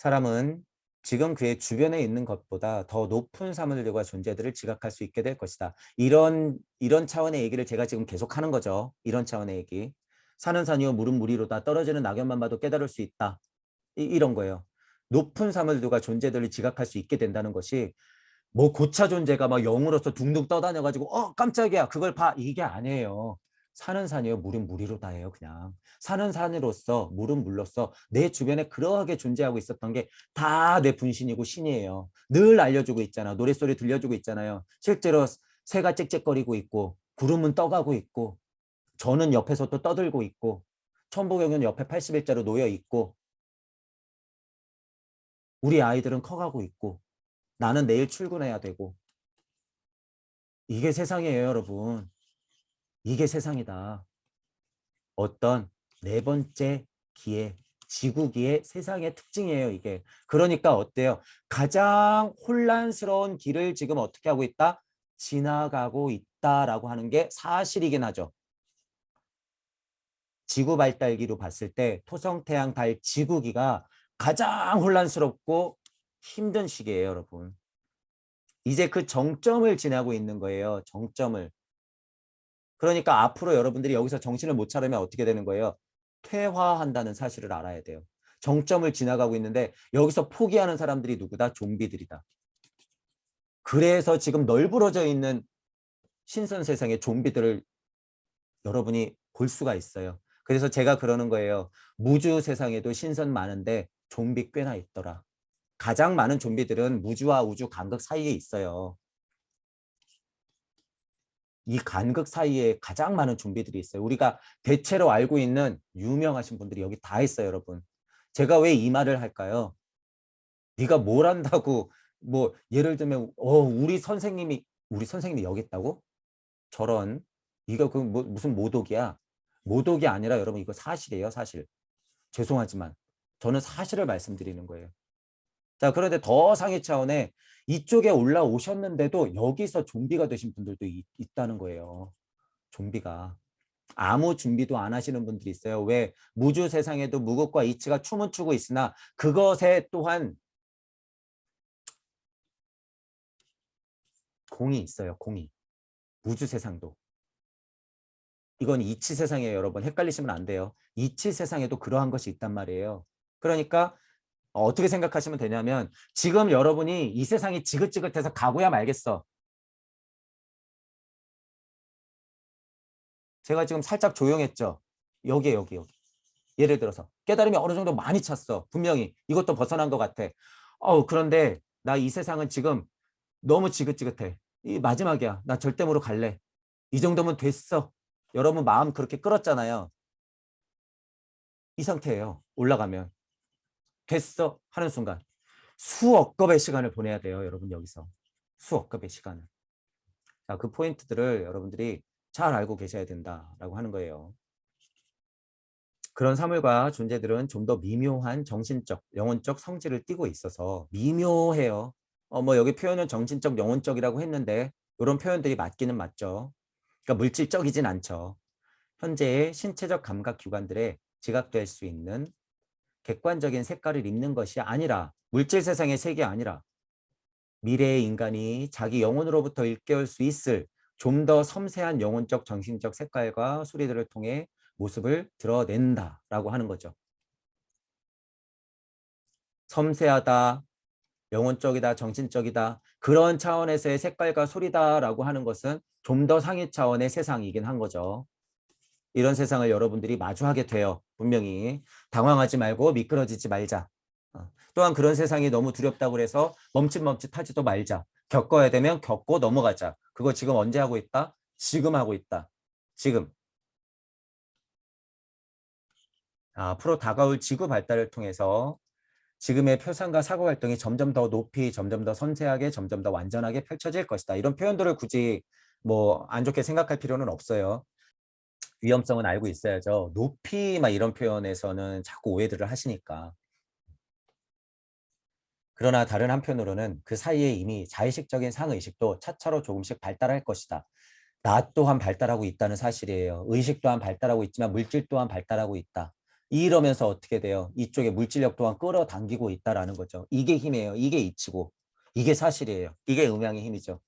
사람은 지금 그의 주변에 있는 것보다 더 높은 사물들과 존재들을 지각할 수 있게 될 것이다. 이런 차원의 얘기를 제가 지금 계속 하는 거죠. 이런 차원의 얘기. 산은 산이요 물은 물이로다. 떨어지는 낙엽만 봐도 깨달을 수 있다. 이런 거예요. 높은 사물들과 존재들을 지각할 수 있게 된다는 것이 뭐 고차 존재가 막 영으로서 둥둥 떠다녀가지고 깜짝이야 그걸 봐 이게 아니에요. 산은 산이요 물은 물이로다예요. 그냥 산은 산으로서 물은 물로서 내 주변에 그러하게 존재하고 있었던 게 다 내 분신이고 신이에요. 늘 알려주고 있잖아. 노랫소리 들려주고 있잖아요. 실제로 새가 짹짹거리고 있고 구름은 떠가고 있고 저는 옆에서 또 떠들고 있고 천부경은 옆에 80일자로 놓여 있고 우리 아이들은 커가고 있고 나는 내일 출근해야 되고 이게 세상이에요, 여러분. 이게 세상이다. 어떤 네 번째 기회, 지구기의 세상의 특징이에요, 이게. 그러니까 어때요? 가장 혼란스러운 길을 지금 어떻게 하고 있다? 지나가고 있다라고 하는 게 사실이긴 하죠. 지구 발달기로 봤을 때 토성, 태양, 달, 지구기가 가장 혼란스럽고 힘든 시기예요, 여러분. 이제 그 정점을 지나고 있는 거예요, 정점을. 그러니까 앞으로 여러분들이 여기서 정신을 못 차리면 어떻게 되는 거예요? 퇴화한다는 사실을 알아야 돼요. 정점을 지나가고 있는데 여기서 포기하는 사람들이 누구다? 좀비들이다. 그래서 지금 널브러져 있는 신선 세상의 좀비들을 여러분이 볼 수가 있어요. 그래서 제가 그러는 거예요. 무주 세상에도 신선 많은데 좀비 꽤나 있더라. 가장 많은 좀비들은 무주와 우주 간극 사이에 있어요. 이 간극 사이에 가장 많은 좀비들이 있어요. 우리가 대체로 알고 있는 유명하신 분들이 여기 다 있어요, 여러분. 제가 왜 이 말을 할까요? 네가 뭘 한다고 뭐 예를 들면 우리 선생님이 여기 있다고? 저런 이거 그 무슨 모독이야? 모독이 아니라 여러분 이거 사실이에요, 사실. 죄송하지만 저는 사실을 말씀드리는 거예요. 자, 그런데 더 상위 차원에 이쪽에 올라오셨는데도 여기서 좀비가 되신 분들도 있다는 거예요. 좀비가. 아무 준비도 안 하시는 분들이 있어요. 왜? 무주 세상에도 무극과 이치가 춤은 추고 있으나 그것에 또한 공이 있어요. 공이. 무주 세상도. 이건 이치 세상이에요. 여러분 헷갈리시면 안 돼요. 이치 세상에도 그러한 것이 있단 말이에요. 그러니까 어떻게 생각하시면 되냐면 지금 여러분이 이 세상이 지긋지긋해서 가고야 말겠어. 제가 지금 살짝 조용했죠. 여기에 여기. 예를 들어서 깨달음이 어느 정도 많이 찼어. 분명히 이것도 벗어난 것 같아. 그런데 나 이 세상은 지금 너무 지긋지긋해. 이 마지막이야. 나 절대모로 갈래. 이 정도면 됐어. 여러분 마음 그렇게 끌었잖아요. 이 상태예요. 올라가면. 됐어 하는 순간. 수억 겁의 시간을 보내야 돼요. 여러분 여기서. 수억 겁의 시간을. 자, 그 포인트들을 여러분들이 잘 알고 계셔야 된다라고 하는 거예요. 그런 사물과 존재들은 좀 더 미묘한 정신적, 영혼적 성질을 띠고 있어서 미묘해요. 뭐 여기 표현은 정신적, 영혼적이라고 했는데 이런 표현들이 맞기는 맞죠. 그러니까 물질적이진 않죠. 현재의 신체적 감각 기관들에 지각될 수 있는 객관적인 색깔을 입는 것이 아니라 물질 세상의 색이 아니라 미래의 인간이 자기 영혼으로부터 일깨울 수 있을 좀 더 섬세한 영혼적 정신적 색깔과 소리들을 통해 모습을 드러낸다라고 하는 거죠. 섬세하다, 영혼적이다, 정신적이다 그런 차원에서의 색깔과 소리다라고 하는 것은 좀 더 상위 차원의 세상이긴 한 거죠. 이런 세상을 여러분들이 마주하게 돼요. 분명히 당황하지 말고 미끄러지지 말자. 또한 그런 세상이 너무 두렵다고 해서 멈칫멈칫하지도 말자. 겪어야 되면 겪고 넘어가자. 그거 지금 언제 하고 있다? 지금 하고 있다. 지금. 앞으로 다가올 지구 발달을 통해서 지금의 표상과 사고 활동이 점점 더 높이, 점점 더 섬세하게, 점점 더 완전하게 펼쳐질 것이다. 이런 표현들을 굳이 뭐 안 좋게 생각할 필요는 없어요. 위험성은 알고 있어야죠. 높이 막 이런 표현에서는 자꾸 오해들을 하시니까. 그러나 다른 한편으로는 그 사이에 이미 자의식적인 상의식도 차차로 조금씩 발달할 것이다. 나 또한 발달하고 있다는 사실이에요. 의식 또한 발달하고 있지만 물질 또한 발달하고 있다. 이러면서 어떻게 돼요? 이쪽에 물질력 또한 끌어당기고 있다라는 거죠. 이게 힘이에요. 이게 이치고. 이게 사실이에요. 이게 음양의 힘이죠.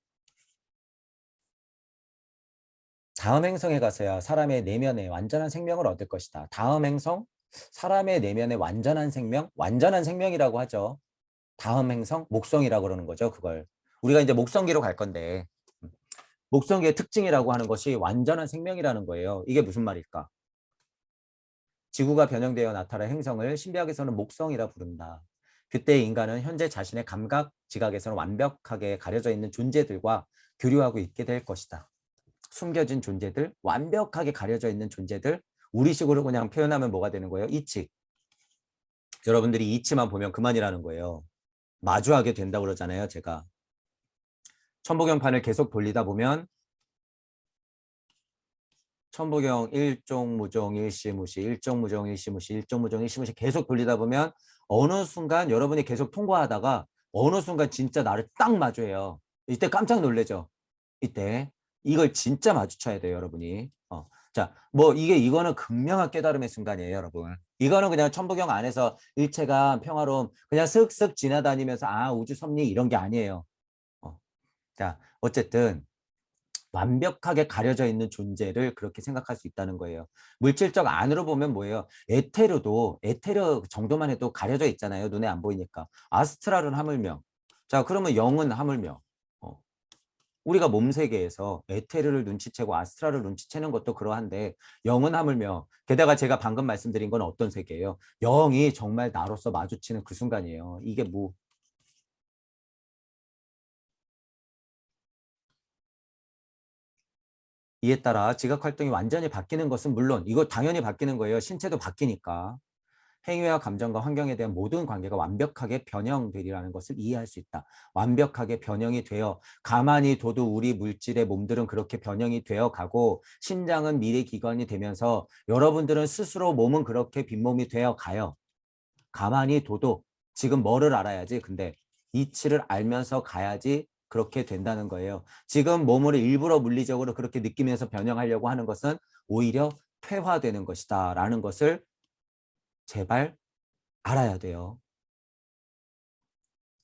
다음 행성에 가서야 사람의 내면에 완전한 생명을 얻을 것이다. 다음 행성, 사람의 내면에 완전한 생명, 완전한 생명이라고 하죠. 다음 행성, 목성이라고 그러는 거죠. 그걸. 우리가 이제 목성기로 갈 건데 목성기의 특징이라고 하는 것이 완전한 생명이라는 거예요. 이게 무슨 말일까? 지구가 변형되어 나타난 행성을 신비학에서는 목성이라 부른다. 그때 인간은 현재 자신의 감각, 지각에서는 완벽하게 가려져 있는 존재들과 교류하고 있게 될 것이다. 숨겨진 존재들, 완벽하게 가려져 있는 존재들, 우리식으로 그냥 표현하면 뭐가 되는 거예요? 이치. 여러분들이 이치만 보면 그만이라는 거예요. 마주하게 된다고 그러잖아요, 제가. 천부경판을 계속 돌리다 보면 천부경 일종무종 일시무시 일종무종 일시무시 일종무종 일시무시 계속 돌리다 보면 어느 순간 여러분이 계속 통과하다가 어느 순간 진짜 나를 딱 마주해요. 이때 깜짝 놀래죠. 이때 이걸 진짜 마주쳐야 돼요, 여러분이. 자, 뭐 이거는 극명한 깨달음의 순간이에요, 여러분. 이거는 그냥 천부경 안에서 일체가 평화로움 그냥 쓱쓱 지나다니면서 아 우주 섭리 이런 게 아니에요. 자, 어쨌든 완벽하게 가려져 있는 존재를 그렇게 생각할 수 있다는 거예요. 물질적 안으로 보면 뭐예요? 에테르 정도만 해도 가려져 있잖아요. 눈에 안 보이니까. 아스트랄은 하물며. 자, 그러면 영은 하물며. 우리가 몸 세계에서 에테르를 눈치채고 아스트랄을 눈치채는 것도 그러한데 영은 하물며. 게다가 제가 방금 말씀드린 건 어떤 세계예요? 영이 정말 나로서 마주치는 그 순간이에요. 이게 뭐 이에 따라 지각 활동이 완전히 바뀌는 것은 물론 이거 당연히 바뀌는 거예요. 신체도 바뀌니까. 행위와 감정과 환경에 대한 모든 관계가 완벽하게 변형되리라는 것을 이해할 수 있다. 완벽하게 변형이 되어 가만히 둬도 우리 물질의 몸들은 그렇게 변형이 되어 가고 신장은 미래 기관이 되면서 여러분들은 스스로 몸은 그렇게 빈몸이 되어 가요. 가만히 둬도 지금 뭐를 알아야지. 근데 이치를 알면서 가야지 그렇게 된다는 거예요. 지금 몸을 일부러 물리적으로 그렇게 느끼면서 변형하려고 하는 것은 오히려 퇴화되는 것이다 라는 것을 제발 알아야 돼요.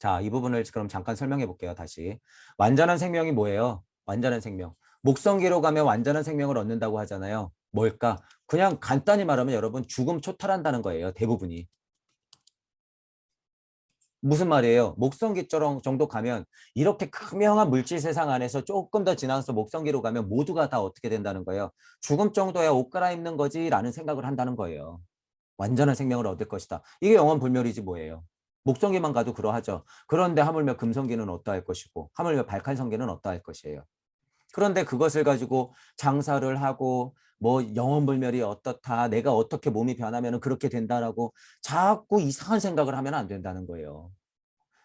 자, 이 부분을 그럼 잠깐 설명해 볼게요. 다시. 완전한 생명이 뭐예요? 완전한 생명. 목성기로 가면 완전한 생명을 얻는다고 하잖아요. 뭘까? 그냥 간단히 말하면 여러분 죽음 초탈한다는 거예요. 대부분이. 무슨 말이에요? 목성기 정도 가면 이렇게 극명한 물질 세상 안에서 조금 더 지나서 목성기로 가면 모두가 다 어떻게 된다는 거예요? 죽음 정도야 옷 갈아입는 거지라는 생각을 한다는 거예요. 완전한 생명을 얻을 것이다. 이게 영원불멸이지 뭐예요. 목성기만 가도 그러하죠. 그런데 하물며 금성기는 어떠할 것이고 하물며 발칸성기는 어떠할 것이에요. 그런데 그것을 가지고 장사를 하고 뭐 영원불멸이 어떻다 내가 어떻게 몸이 변하면 그렇게 된다라고 자꾸 이상한 생각을 하면 안 된다는 거예요.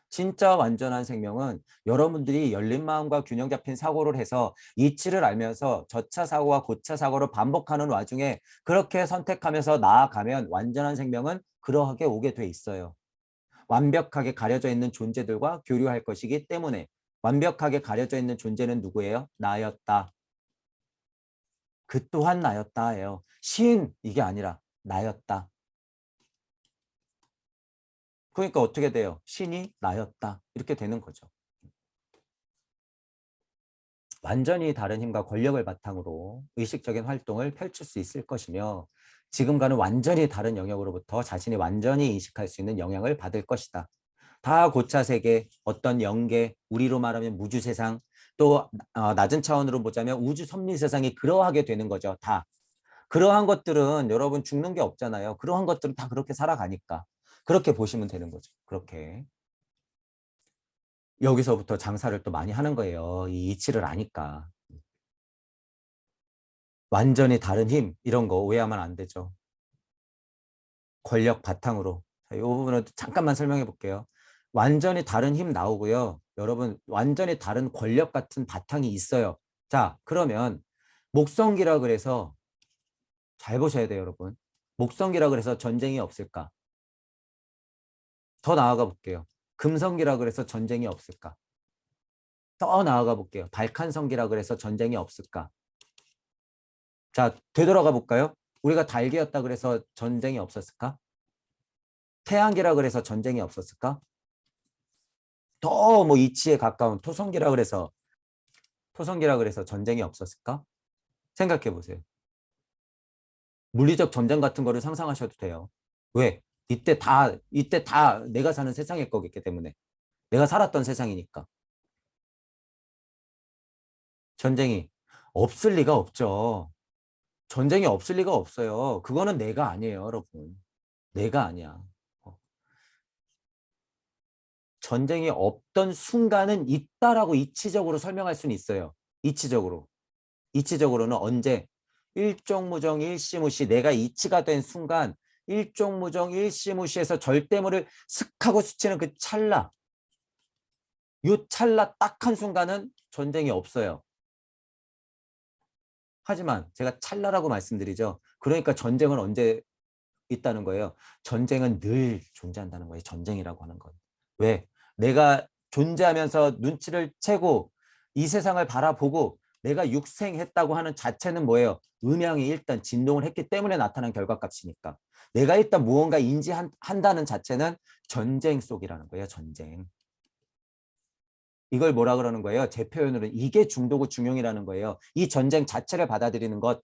진짜 완전한 생명은 여러분들이 열린 마음과 균형 잡힌 사고를 해서 이치를 알면서 저차 사고와 고차 사고를 반복하는 와중에 그렇게 선택하면서 나아가면 완전한 생명은 그러하게 오게 돼 있어요. 완벽하게 가려져 있는 존재들과 교류할 것이기 때문에 완벽하게 가려져 있는 존재는 누구예요? 나였다. 그 또한 나였다예요. 신 이게 아니라 나였다. 그러니까 어떻게 돼요? 신이 나였다. 이렇게 되는 거죠. 완전히 다른 힘과 권력을 바탕으로 의식적인 활동을 펼칠 수 있을 것이며 지금과는 완전히 다른 영역으로부터 자신이 완전히 인식할 수 있는 영향을 받을 것이다. 다 고차 세계, 어떤 영계, 우리로 말하면 무주 세상, 또 낮은 차원으로 보자면 우주 섭리 세상이 그러하게 되는 거죠. 다. 그러한 것들은 여러분 죽는 게 없잖아요. 그러한 것들은 다 그렇게 살아가니까. 그렇게 보시면 되는 거죠. 그렇게. 여기서부터 장사를 또 많이 하는 거예요. 이 이치를 아니까. 완전히 다른 힘 이런 거 오해하면 안 되죠. 권력 바탕으로. 자, 이 부분을 잠깐만 설명해 볼게요. 완전히 다른 힘 나오고요. 여러분 완전히 다른 권력 같은 바탕이 있어요. 자 그러면 목성기라 그래서 잘 보셔야 돼요 여러분. 목성기라 그래서 전쟁이 없을까? 더 나아가 볼게요. 금성기라 그래서 전쟁이 없을까? 더 나아가 볼게요. 발칸성기라 그래서 전쟁이 없을까? 자 되돌아가 볼까요? 우리가 달기였다 그래서 전쟁이 없었을까? 태양계라 그래서 전쟁이 없었을까? 더 뭐 이치에 가까운 토성기라 그래서 전쟁이 없었을까? 생각해 보세요. 물리적 전쟁 같은 거를 상상하셔도 돼요. 왜? 이때 다 내가 사는 세상일 거기 때문에. 내가 살았던 세상이니까. 전쟁이 없을 리가 없죠. 전쟁이 없을 리가 없어요. 그거는 내가 아니에요, 여러분. 내가 아니야. 어. 전쟁이 없던 순간은 있다라고 이치적으로 설명할 수는 있어요. 이치적으로. 이치적으로는 언제? 일종무정 일시무시 내가 이치가 된 순간 일종무정 일시무시에서 절대물을 슥 하고 스치는 그 찰나. 요 찰나 딱 한 순간은 전쟁이 없어요. 하지만 제가 찰나라고 말씀드리죠. 그러니까 전쟁은 언제 있다는 거예요. 전쟁은 늘 존재한다는 거예요. 전쟁이라고 하는 건. 왜? 내가 존재하면서 눈치를 채고 이 세상을 바라보고 내가 육생했다고 하는 자체는 뭐예요? 음양이 일단 진동을 했기 때문에 나타난 결과값이니까. 내가 일단 무언가 인지한다는 자체는 전쟁 속이라는 거예요. 전쟁. 이걸 뭐라 그러는 거예요? 제 표현으로는 이게 중도고 중용이라는 거예요. 이 전쟁 자체를 받아들이는 것.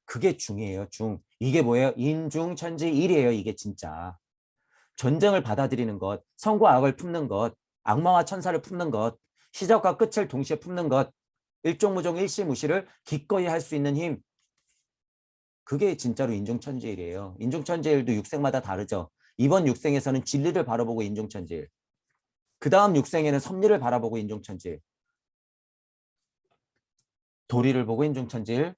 그게 중이에요. 중. 이게 뭐예요? 인중천지일이에요. 이게 진짜. 전쟁을 받아들이는 것, 선과 악을 품는 것, 악마와 천사를 품는 것, 시작과 끝을 동시에 품는 것, 일종무종 일시무시를 기꺼이 할 수 있는 힘. 그게 진짜로 인중천지일이에요. 인중천지일도 육생마다 다르죠. 이번 육생에서는 진리를 바라보고 인중천지일. 그 다음 육생에는 섭리를 바라보고 인중천지일. 도리를 보고 인중천지일.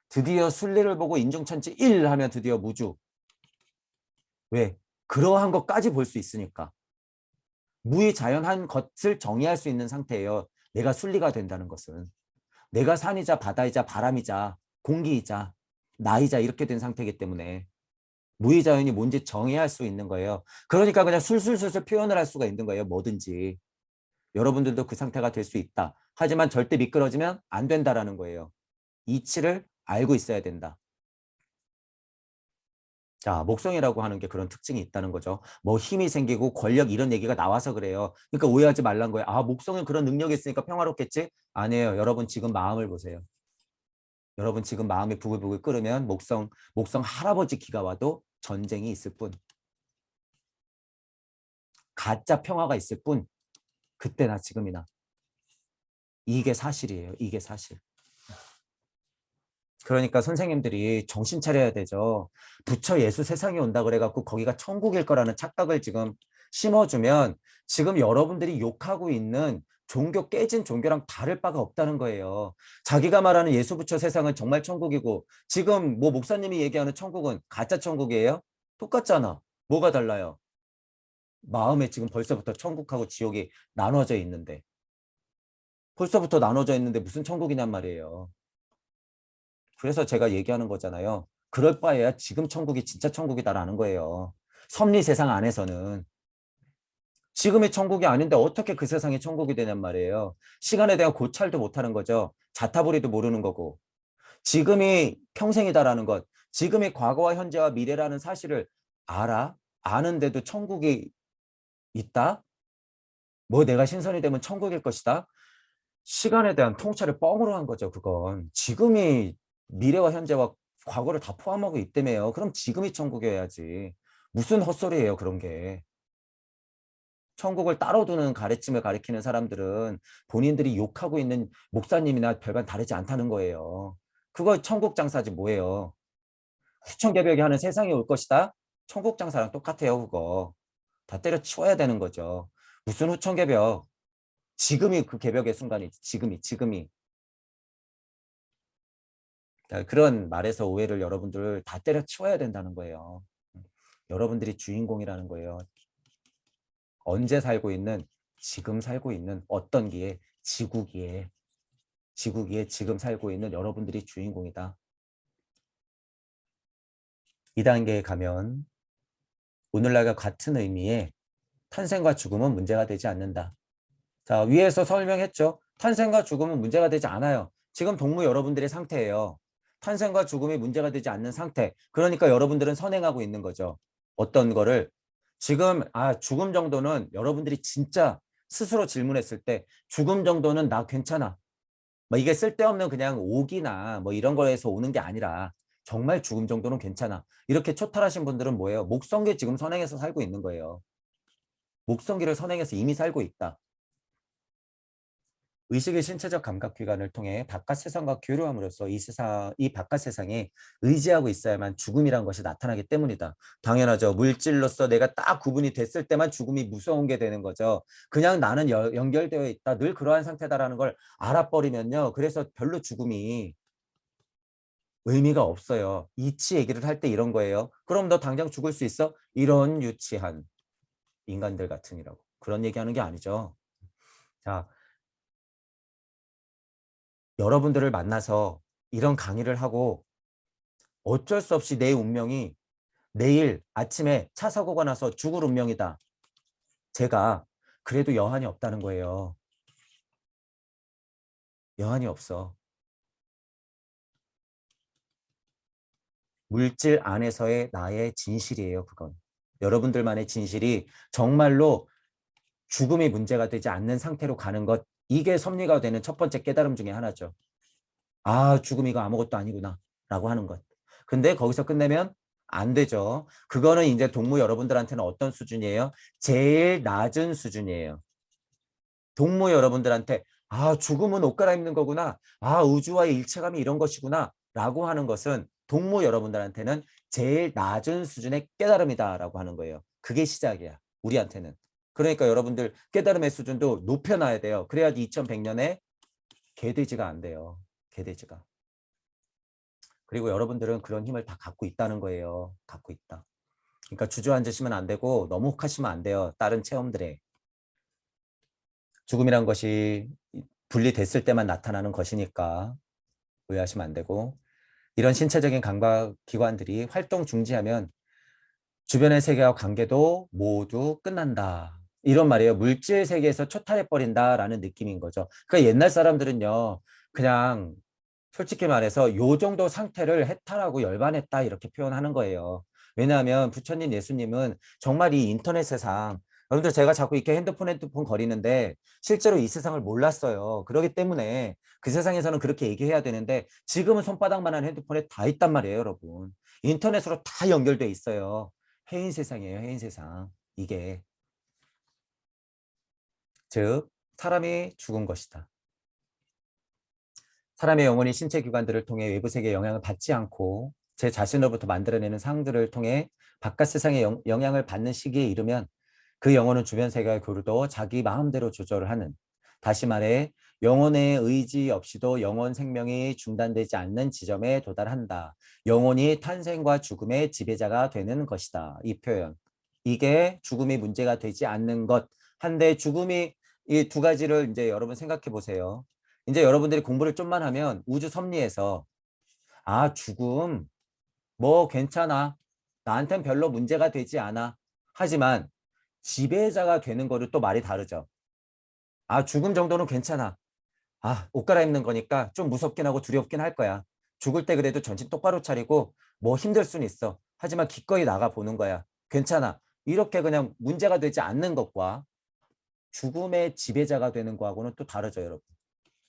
드디어 순리를 보고 인중천지일 하면 드디어 무주. 왜? 그러한 것까지 볼 수 있으니까. 무의자연한 것을 정의할 수 있는 상태예요. 내가 순리가 된다는 것은. 내가 산이자 바다이자 바람이자 공기이자 나이자 이렇게 된 상태이기 때문에 무의자연이 뭔지 정의할 수 있는 거예요. 그러니까 그냥 술술술술 표현을 할 수가 있는 거예요. 뭐든지. 여러분들도 그 상태가 될 수 있다. 하지만 절대 미끄러지면 안 된다라는 거예요. 이치를 알고 있어야 된다. 자, 목성이라고 하는 게 그런 특징이 있다는 거죠. 뭐 힘이 생기고 권력 이런 얘기가 나와서 그래요. 그러니까 오해하지 말란 거예요. 아, 목성은 그런 능력이 있으니까 평화롭겠지? 아니에요. 여러분 지금 마음을 보세요. 여러분 지금 마음이 부글부글 끓으면 목성 할아버지 기가 와도 전쟁이 있을 뿐. 가짜 평화가 있을 뿐. 그때나 지금이나. 이게 사실이에요. 이게 사실. 그러니까 선생님들이 정신 차려야 되죠. 부처 예수 세상에 온다 그래갖고 거기가 천국일 거라는 착각을 지금 심어주면 지금 여러분들이 욕하고 있는 종교 깨진 종교랑 다를 바가 없다는 거예요. 자기가 말하는 예수 부처 세상은 정말 천국이고 지금 뭐 목사님이 얘기하는 천국은 가짜 천국이에요? 똑같잖아. 뭐가 달라요? 마음에 지금 벌써부터 천국하고 지옥이 나눠져 있는데 벌써부터 나눠져 있는데 무슨 천국이냔 말이에요. 그래서 제가 얘기하는 거잖아요. 그럴 바에야 지금 천국이 진짜 천국이다라는 거예요. 섭리 세상 안에서는. 지금의 천국이 아닌데 어떻게 그 세상이 천국이 되냔 말이에요. 시간에 대한 고찰도 못하는 거죠. 자타부리도 모르는 거고. 지금이 평생이다라는 것. 지금의 과거와 현재와 미래라는 사실을 알아? 아는데도 천국이 있다? 뭐 내가 신선이 되면 천국일 것이다? 시간에 대한 통찰을 뻥으로 한 거죠, 그건. 지금이 미래와 현재와 과거를 다 포함하고 있다며요. 그럼 지금이 천국이어야지. 무슨 헛소리예요, 그런 게. 천국을 따로 두는 가르침을 가리키는 사람들은 본인들이 욕하고 있는 목사님이나 별반 다르지 않다는 거예요. 그거 천국 장사지 뭐예요. 후천개벽이 하는 세상이 올 것이다? 천국 장사랑 똑같아요, 그거. 다 때려치워야 되는 거죠. 무슨 후천개벽. 지금이 그 개벽의 순간이지. 지금이. 그런 말에서 오해를 여러분들 다 때려치워야 된다는 거예요. 여러분들이 주인공이라는 거예요. 언제 살고 있는, 지금 살고 있는 어떤 기에, 지구기에 지금 살고 있는 여러분들이 주인공이다. 2단계에 가면 오늘날과 같은 의미의 탄생과 죽음은 문제가 되지 않는다. 자, 위에서 설명했죠. 탄생과 죽음은 문제가 되지 않아요. 지금 동무 여러분들의 상태예요. 탄생과 죽음이 문제가 되지 않는 상태. 그러니까 여러분들은 선행하고 있는 거죠. 어떤 거를 지금 죽음 정도는 여러분들이 진짜 스스로 질문했을 때 죽음 정도는 나 괜찮아. 뭐 이게 쓸데없는 그냥 오기나 뭐 이런 거에서 오는 게 아니라 정말 죽음 정도는 괜찮아. 이렇게 초탈하신 분들은 뭐예요? 목성기 지금 선행해서 살고 있는 거예요. 목성기를 선행해서 이미 살고 있다. 의식의 신체적 감각기관을 통해 바깥 세상과 교류함으로써 이 바깥 세상에 의지하고 있어야만 죽음이란 것이 나타나기 때문이다. 당연하죠. 물질로서 내가 딱 구분이 됐을 때만 죽음이 무서운 게 되는 거죠. 그냥 나는 연결되어 있다. 늘 그러한 상태다라는 걸 알아버리면요. 그래서 별로 죽음이 의미가 없어요. 이치 얘기를 할 때 이런 거예요. 그럼 너 당장 죽을 수 있어? 이런 유치한 인간들 같으니라고. 그런 얘기하는 게 아니죠. 자, 여러분들을 만나서 이런 강의를 하고 어쩔 수 없이 내 운명이 내일 아침에 차 사고가 나서 죽을 운명이다. 제가 그래도 여한이 없다는 거예요. 여한이 없어. 물질 안에서의 나의 진실이에요, 그건. 여러분들만의 진실이 정말로 죽음이 문제가 되지 않는 상태로 가는 것, 이게 섭리가 되는 첫 번째 깨달음 중에 하나죠. 죽음 이거 아무것도 아니구나 라고 하는 것. 근데 거기서 끝내면 안 되죠. 그거는 이제 동무 여러분들한테는 어떤 수준이에요? 제일 낮은 수준이에요. 동무 여러분들한테 죽음은 옷 갈아입는 거구나. 우주와의 일체감이 이런 것이구나 라고 하는 것은 동무 여러분들한테는 제일 낮은 수준의 깨달음이다 라고 하는 거예요. 그게 시작이야. 우리한테는. 그러니까 여러분들 깨달음의 수준도 높여놔야 돼요. 그래야지 2100년에 개돼지가 안 돼요. 개돼지가. 그리고 여러분들은 그런 힘을 다 갖고 있다는 거예요. 갖고 있다. 그러니까 주저앉으시면 안 되고 너무 혹하시면 안 돼요. 다른 체험들에. 죽음이란 것이 분리됐을 때만 나타나는 것이니까 오해하시면 안 되고, 이런 신체적인 감각 기관들이 활동 중지하면 주변의 세계와 관계도 모두 끝난다. 이런 말이에요. 물질 세계에서 초탈해버린다라는 느낌인 거죠. 그러니까 옛날 사람들은요. 그냥 솔직히 말해서 요 정도 상태를 해탈하고 열반했다 이렇게 표현하는 거예요. 왜냐하면 부처님, 예수님은 정말 이 인터넷 세상, 여러분들 제가 자꾸 이렇게 핸드폰 거리는데 실제로 이 세상을 몰랐어요. 그렇기 때문에 그 세상에서는 그렇게 얘기해야 되는데 지금은 손바닥만한 핸드폰에 다 있단 말이에요, 여러분. 인터넷으로 다 연결돼 있어요. 해인 세상이에요, 해인 세상. 이게 즉 사람이 죽은 것이다. 사람의 영혼이 신체 기관들을 통해 외부 세계에 영향을 받지 않고 제 자신으로부터 만들어내는 상들을 통해 바깥 세상에 영향을 받는 시기에 이르면 그 영혼은 주변 세계와 교류도 자기 마음대로 조절을 하는, 다시 말해 영혼의 의지 없이도 영혼 생명이 중단되지 않는 지점에 도달한다. 영혼이 탄생과 죽음의 지배자가 되는 것이다. 이 표현. 이게 죽음이 문제가 되지 않는 것. 한데 죽음이 이 두 가지를 이제 여러분 생각해 보세요. 이제 여러분들이 공부를 좀만 하면 우주 섭리에서 죽음 뭐 괜찮아. 나한텐 별로 문제가 되지 않아. 하지만 지배자가 되는 거를 또 말이 다르죠. 죽음 정도는 괜찮아. 옷 갈아입는 거니까 좀 무섭긴 하고 두렵긴 할 거야. 죽을 때 그래도 정신 똑바로 차리고 뭐 힘들 수는 있어. 하지만 기꺼이 나가 보는 거야. 괜찮아. 이렇게 그냥 문제가 되지 않는 것과 죽음의 지배자가 되는 거하고는 또 다르죠, 여러분.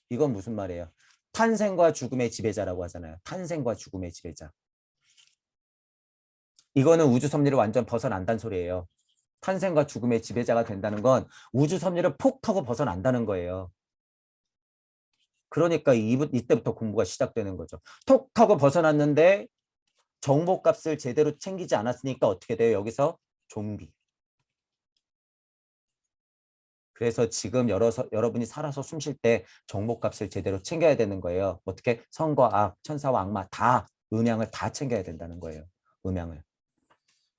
이건 무슨 말이에요? 탄생과 죽음의 지배자라고 하잖아요. 탄생과 죽음의 지배자. 이거는 우주 섭리를 완전 벗어난다는 소리예요. 탄생과 죽음의 지배자가 된다는 건 우주 섭리를 폭 하고 벗어난다는 거예요. 그러니까 이때부터 공부가 시작되는 거죠. 톡 하고 벗어났는데 정보값을 제대로 챙기지 않았으니까 어떻게 돼요? 여기서 좀비. 그래서 지금 여러분이 살아서 숨 쉴 때 정보값을 제대로 챙겨야 되는 거예요. 어떻게? 선과 악, 천사와 악마 다 음양을 다 챙겨야 된다는 거예요. 음양을.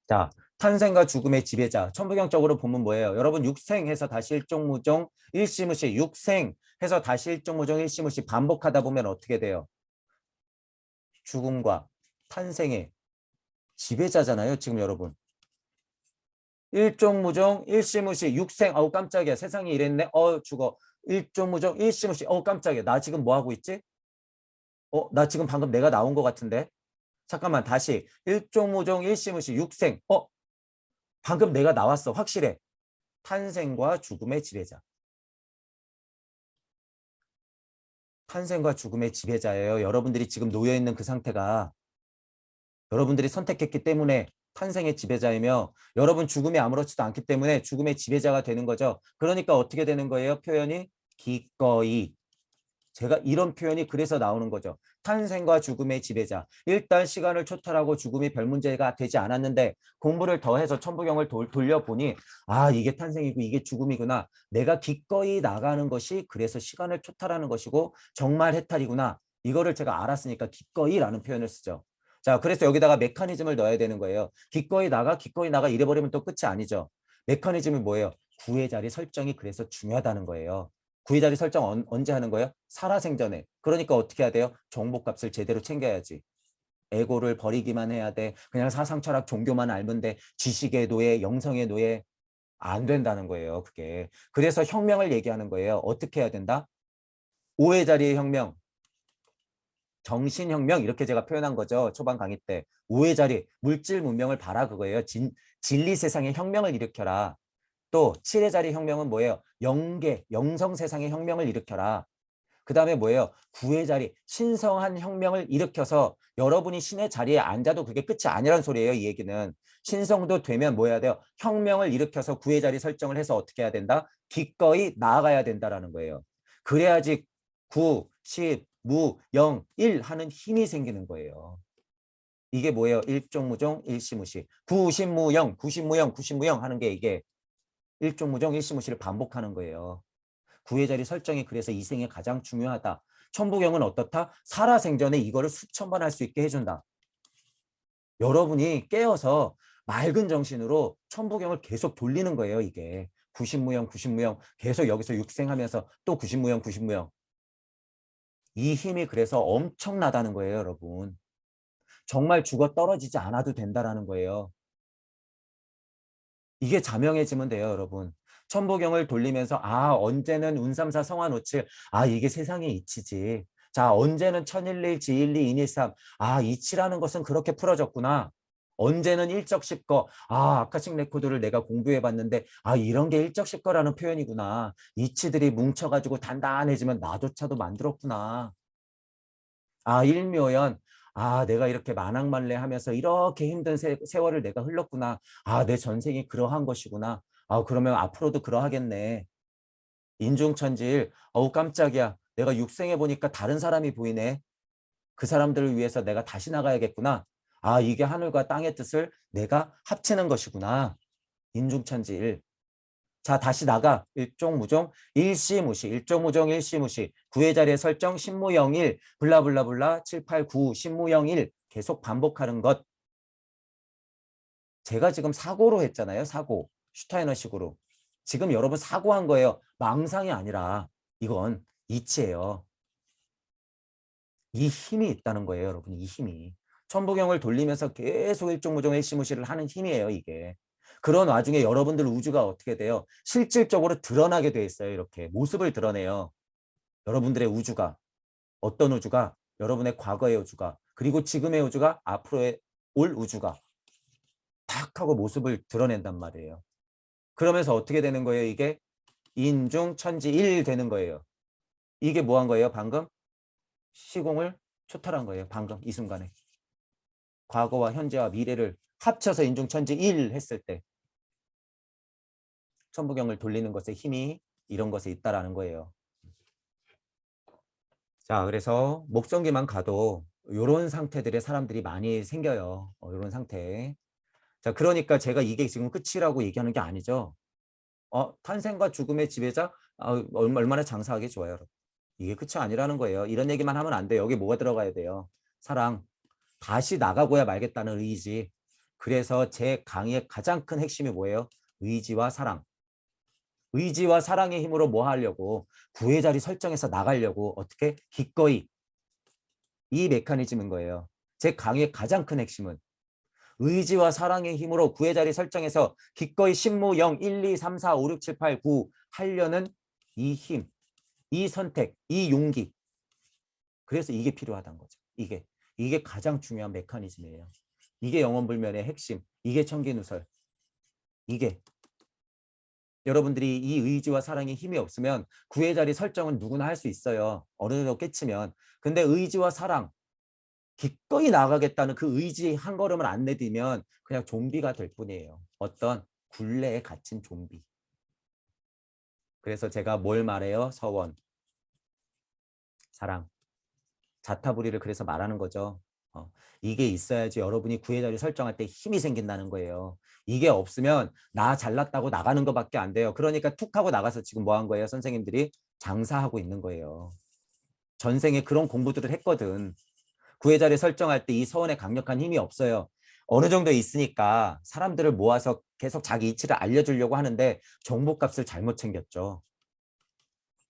자, 탄생과 죽음의 지배자. 천부경적으로 보면 뭐예요? 여러분 육생해서 다시 일종무종 일시무시, 육생해서 다시 일종무종 일시무시 반복하다 보면 어떻게 돼요? 죽음과 탄생의 지배자잖아요. 지금 여러분. 일종무종 일시무시 육생. 깜짝이야. 세상이 이랬네. 죽어. 일종무종 일시무시. 깜짝이야. 나 지금 뭐 하고 있지? 나 지금 방금 내가 나온 것 같은데? 잠깐만, 다시. 일종무종 일시무시 육생. 방금 내가 나왔어. 확실해. 탄생과 죽음의 지배자. 탄생과 죽음의 지배자예요. 여러분들이 지금 놓여 있는 그 상태가 여러분들이 선택했기 때문에 탄생의 지배자이며 여러분 죽음이 아무렇지도 않기 때문에 죽음의 지배자가 되는 거죠. 그러니까 어떻게 되는 거예요? 표현이 기꺼이. 제가 이런 표현이 그래서 나오는 거죠. 탄생과 죽음의 지배자. 일단 시간을 초탈하고 죽음이 별 문제가 되지 않았는데 공부를 더해서 천부경을 돌려보니 이게 탄생이고 이게 죽음이구나. 내가 기꺼이 나가는 것이 그래서 시간을 초탈하는 것이고 정말 해탈이구나. 이거를 제가 알았으니까 기꺼이라는 표현을 쓰죠. 자, 그래서 여기다가 메커니즘을 넣어야 되는 거예요. 기꺼이 나가 이래버리면 또 끝이 아니죠. 메커니즘이 뭐예요? 구의 자리 설정이 그래서 중요하다는 거예요. 구의 자리 설정 언제 하는 거예요? 살아생전에. 그러니까 어떻게 해야 돼요? 정보값을 제대로 챙겨야지. 에고를 버리기만 해야 돼. 그냥 사상, 철학, 종교만 알면 돼. 지식의 노예, 영성의 노예. 안 된다는 거예요. 그게. 그래서 혁명을 얘기하는 거예요. 어떻게 해야 된다? 오의 자리의 혁명. 정신혁명 이렇게 제가 표현한 거죠. 초반 강의 때. 오의 자리, 물질 문명을 봐라 그거예요. 진리 세상의 혁명을 일으켜라. 또 7의 자리 혁명은 뭐예요? 영계, 영성 세상의 혁명을 일으켜라. 그 다음에 뭐예요? 9의 자리, 신성한 혁명을 일으켜서 여러분이 신의 자리에 앉아도 그게 끝이 아니란 소리예요. 이 얘기는. 신성도 되면 뭐 해야 돼요? 혁명을 일으켜서 9의 자리 설정을 해서 어떻게 해야 된다? 기꺼이 나아가야 된다라는 거예요. 그래야지 9, 10, 무, 0, 1 하는 힘이 생기는 거예요. 이게 뭐예요? 일종무종, 일시무시. 구신무영, 구신무영, 구신무영 하는 게 이게 일종무종, 일시무시를 반복하는 거예요. 구의 자리 설정이 그래서 이 생에 가장 중요하다. 천부경은 어떻다? 살아생전에 이거를 수천 번 할 수 있게 해준다. 여러분이 깨어서 맑은 정신으로 천부경을 계속 돌리는 거예요. 이게 구신무영, 구신무영 계속 여기서 육생하면서 또 구신무영, 구신무영. 이 힘이 그래서 엄청나다는 거예요. 여러분. 정말 죽어 떨어지지 않아도 된다라는 거예요. 이게 자명해지면 돼요, 여러분. 천부경을 돌리면서 언제는 운삼사 성화노칠 이게 세상의 이치지. 자, 언제는 천일일 지일리 인일삼 이치라는 것은 그렇게 풀어졌구나. 언제는 일적십거 아카식 레코드를 내가 공부해 봤는데 이런 게 일적십거라는 표현이구나. 이치들이 뭉쳐가지고 단단해지면 나조차도 만들었구나. 일묘연 내가 이렇게 만학만래 하면서 이렇게 힘든 세월을 내가 흘렀구나. 내 전생이 그러한 것이구나. 그러면 앞으로도 그러하겠네. 인중천지일 깜짝이야. 내가 육생해 보니까 다른 사람이 보이네. 그 사람들을 위해서 내가 다시 나가야겠구나. 이게 하늘과 땅의 뜻을 내가 합치는 것이구나. 인중천지일. 자, 다시 나가. 일종무종, 일시무시, 일종무종, 일시무시. 구의 자리에 설정, 신무영일, 블라블라블라, 7, 8, 9, 신무영일. 계속 반복하는 것. 제가 지금 사고로 했잖아요. 사고. 슈타이너식으로. 지금 여러분 사고한 거예요. 망상이 아니라 이건 이치예요. 이 힘이 있다는 거예요. 여러분. 이 힘이. 천부경을 돌리면서 계속 일종무종, 일시무시를 하는 힘이에요. 이게. 그런 와중에 여러분들 우주가 어떻게 돼요? 실질적으로 드러나게 돼 있어요. 이렇게 모습을 드러내요. 여러분들의 우주가. 어떤 우주가? 여러분의 과거의 우주가. 그리고 지금의 우주가 앞으로의 올 우주가. 탁 하고 모습을 드러낸단 말이에요. 그러면서 어떻게 되는 거예요? 이게 인중천지일 되는 거예요. 이게 뭐 한 거예요? 방금 시공을 초탈한 거예요. 방금 이 순간에. 과거와 현재와 미래를 합쳐서 인중천지일 했을 때 천부경을 돌리는 것에 힘이 이런 것에 있다라는 거예요. 자, 그래서 목성기만 가도 이런 상태들의 사람들이 많이 생겨요. 이런 상태. 자, 그러니까 제가 이게 지금 끝이라고 얘기하는 게 아니죠. 탄생과 죽음의 지배자 얼마나 장사하기 좋아요. 여러분. 이게 끝이 아니라는 거예요. 이런 얘기만 하면 안 돼요. 여기 뭐가 들어가야 돼요? 사랑. 다시 나가고야 말겠다는 의지. 그래서 제 강의의 가장 큰 핵심이 뭐예요? 의지와 사랑. 의지와 사랑의 힘으로 뭐 하려고? 구의 자리 설정해서 나가려고 어떻게? 기꺼이. 이 메커니즘인 거예요. 제 강의의 가장 큰 핵심은 의지와 사랑의 힘으로 구의 자리 설정해서 기꺼이 신무 0, 1, 2, 3, 4, 5, 6, 7, 8, 9 하려는 이 힘, 이 선택, 이 용기. 그래서 이게 필요하다는 거죠. 이게 가장 중요한 메커니즘이에요. 이게 영혼불면의 핵심. 이게 천기누설. 이게 여러분들이 이 의지와 사랑의 힘이 없으면 구의 자리 설정은 누구나 할 수 있어요. 어느 정도 깨치면. 근데 의지와 사랑, 기꺼이 나가겠다는 그 의지 한 걸음을 안 내디면 그냥 좀비가 될 뿐이에요. 어떤 굴레에 갇힌 좀비. 그래서 제가 뭘 말해요? 서원, 사랑, 자타부리를 그래서 말하는 거죠. 이게 있어야지 여러분이 구의 자리 설정할 때 힘이 생긴다는 거예요. 이게 없으면 나 잘났다고 나가는 것밖에 안 돼요. 그러니까 툭 하고 나가서 지금 뭐 한 거예요? 선생님들이 장사하고 있는 거예요. 전생에 그런 공부들을 했거든. 구의 자리 설정할 때 이 서원에 강력한 힘이 없어요. 어느 정도 있으니까 사람들을 모아서 계속 자기 이치를 알려주려고 하는데 정보값을 잘못 챙겼죠.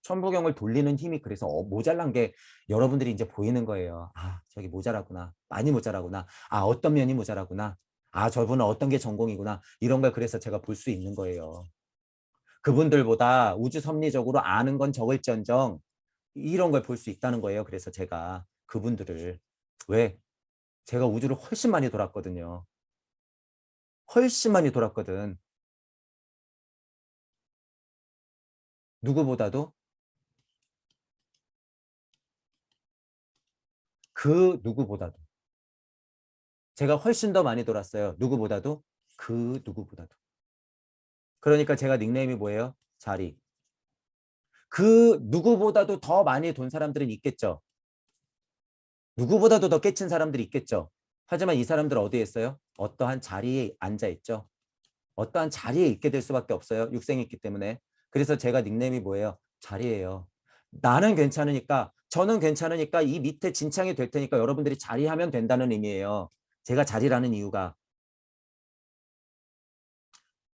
천부경을 돌리는 힘이 그래서 모자란 게 여러분들이 이제 보이는 거예요. 아, 저기 모자라구나. 많이 모자라구나. 아, 어떤 면이 모자라구나. 아, 저분은 어떤 게 전공이구나. 이런 걸 그래서 제가 볼 수 있는 거예요. 그분들보다 우주 섭리적으로 아는 건 적을지언정 이런 걸 볼 수 있다는 거예요. 그래서 제가 그분들을 왜? 제가 우주를 훨씬 많이 돌았거든요. 훨씬 많이 돌았거든. 누구보다도 그 누구보다도 제가 훨씬 더 많이 돌았어요. 누구보다도 그 누구보다도. 그러니까 제가 닉네임이 뭐예요? 자리. 그 누구보다도 더 많이 돈 사람들은 있겠죠. 누구보다도 더 깨친 사람들이 있겠죠. 하지만 이 사람들은 어디에 있어요? 어떠한 자리에 앉아 있죠. 어떠한 자리에 있게 될 수밖에 없어요. 육생이 있기 때문에. 그래서 제가 닉네임이 뭐예요? 자리예요. 나는 괜찮으니까 저는 괜찮으니까 이 밑에 진창이 될 테니까 여러분들이 자리하면 된다는 의미예요. 제가 자리라는 이유가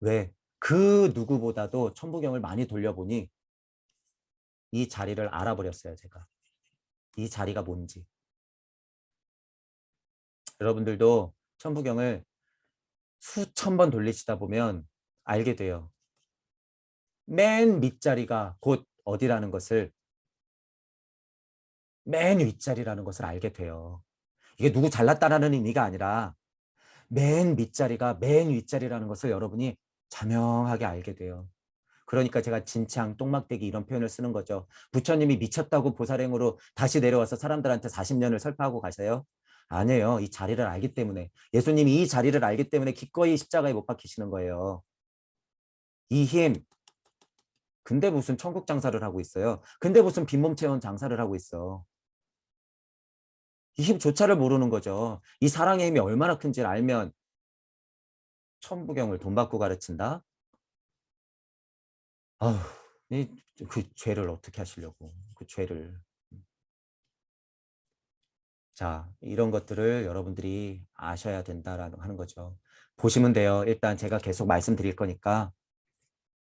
왜? 그 누구보다도 천부경을 많이 돌려보니 이 자리를 알아버렸어요. 제가. 이 자리가 뭔지. 여러분들도 천부경을 수천 번 돌리시다 보면 알게 돼요. 맨 밑자리가 곧 어디라는 것을 맨 윗자리라는 것을 알게 돼요. 이게 누구 잘났다라는 의미가 아니라 맨 밑자리가 맨 윗자리라는 것을 여러분이 자명하게 알게 돼요. 그러니까 제가 진창, 똥막대기 이런 표현을 쓰는 거죠. 부처님이 미쳤다고 보살행으로 다시 내려와서 사람들한테 40년을 설파하고 가세요? 아니에요. 이 자리를 알기 때문에. 예수님이 이 자리를 알기 때문에 기꺼이 십자가에 못 박히시는 거예요. 이 힘. 근데 무슨 천국 장사를 하고 있어요. 근데 무슨 빈몸 체험 장사를 하고 있어. 이 힘조차를 모르는 거죠. 이 사랑의 힘이 얼마나 큰지를 알면 천부경을 돈 받고 가르친다? 아휴, 그 죄를 어떻게 하시려고. 그 죄를. 자, 이런 것들을 여러분들이 아셔야 된다라는 하는 거죠. 보시면 돼요. 일단 제가 계속 말씀드릴 거니까.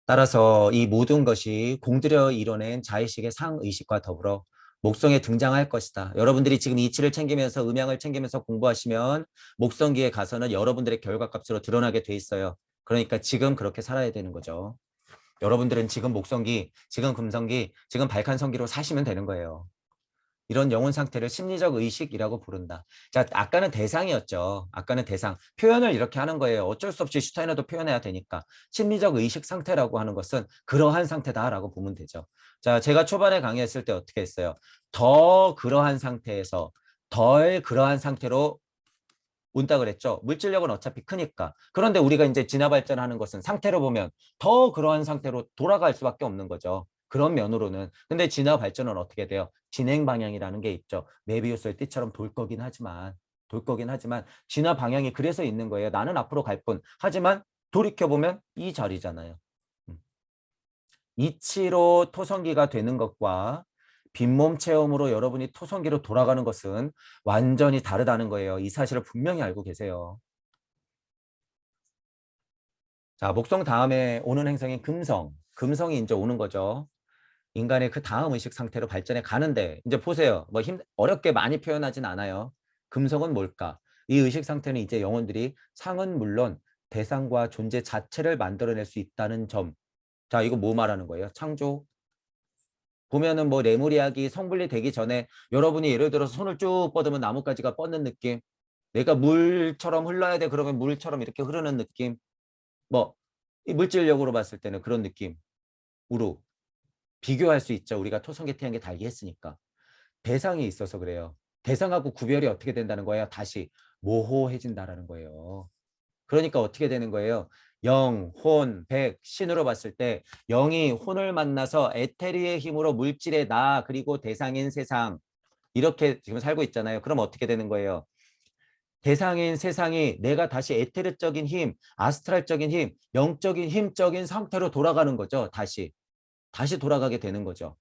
따라서 이 모든 것이 공들여 이뤄낸 자의식의 상의식과 더불어 목성에 등장할 것이다. 여러분들이 지금 이치를 챙기면서 음양을 챙기면서 공부하시면 목성기에 가서는 여러분들의 결과값으로 드러나게 돼 있어요. 그러니까 지금 그렇게 살아야 되는 거죠. 여러분들은 지금 목성기, 지금 금성기, 지금 발칸성기로 사시면 되는 거예요. 이런 영혼 상태를 심리적 의식이라고 부른다. 자, 아까는 대상이었죠. 아까는 대상. 표현을 이렇게 하는 거예요. 어쩔 수 없이 슈타이너도 표현해야 되니까. 심리적 의식 상태라고 하는 것은 그러한 상태다라고 보면 되죠. 자, 제가 초반에 강의했을 때 어떻게 했어요? 더 그러한 상태에서 덜 그러한 상태로 온다 그랬죠. 물질력은 어차피 크니까. 그런데 우리가 이제 진화 발전하는 것은 상태로 보면 더 그러한 상태로 돌아갈 수밖에 없는 거죠. 그런 면으로는. 근데 진화 발전은 어떻게 돼요? 진행 방향이라는 게 있죠. 메비우스의 띠처럼 돌 거긴 하지만 진화 방향이 그래서 있는 거예요. 나는 앞으로 갈 뿐. 하지만 돌이켜보면 이 자리잖아요. 음. 이치로 토성기가 되는 것과 빈몸 체험으로 여러분이 토성기로 돌아가는 것은 완전히 다르다는 거예요. 이 사실을 분명히 알고 계세요. 자, 목성 다음에 오는 행성인 금성. 금성이 이제 오는 거죠. 인간의 그 다음 의식 상태로 발전해 가는데 이제 보세요. 뭐 어렵게 많이 표현하진 않아요. 금성은 뭘까? 이 의식 상태는 이제 영혼들이 상은 물론 대상과 존재 자체를 만들어낼 수 있다는 점. 자, 이거 뭐 말하는 거예요? 창조, 보면은 뭐 레무리아기 성분리 되기 전에 여러분이 예를 들어서 손을 쭉 뻗으면 나뭇가지가 뻗는 느낌. 내가 물처럼 흘러야 돼. 그러면 물처럼 이렇게 흐르는 느낌. 뭐 이 물질력으로 봤을 때는 그런 느낌으로 비교할 수 있죠. 우리가 토성계 태양계 달기 했으니까. 대상이 있어서 그래요. 대상하고 구별이 어떻게 된다는 거예요? 다시 모호해진다라는 거예요. 그러니까 어떻게 되는 거예요? 영, 혼, 백, 신으로 봤을 때 영이 혼을 만나서 에테리의 힘으로 물질의 나 그리고 대상인 세상 이렇게 지금 살고 있잖아요. 그럼 어떻게 되는 거예요? 대상인 세상이 내가 다시 에테르적인 힘, 아스트랄적인 힘, 영적인 힘적인 상태로 돌아가는 거죠. 다시 돌아가게 되는 거죠.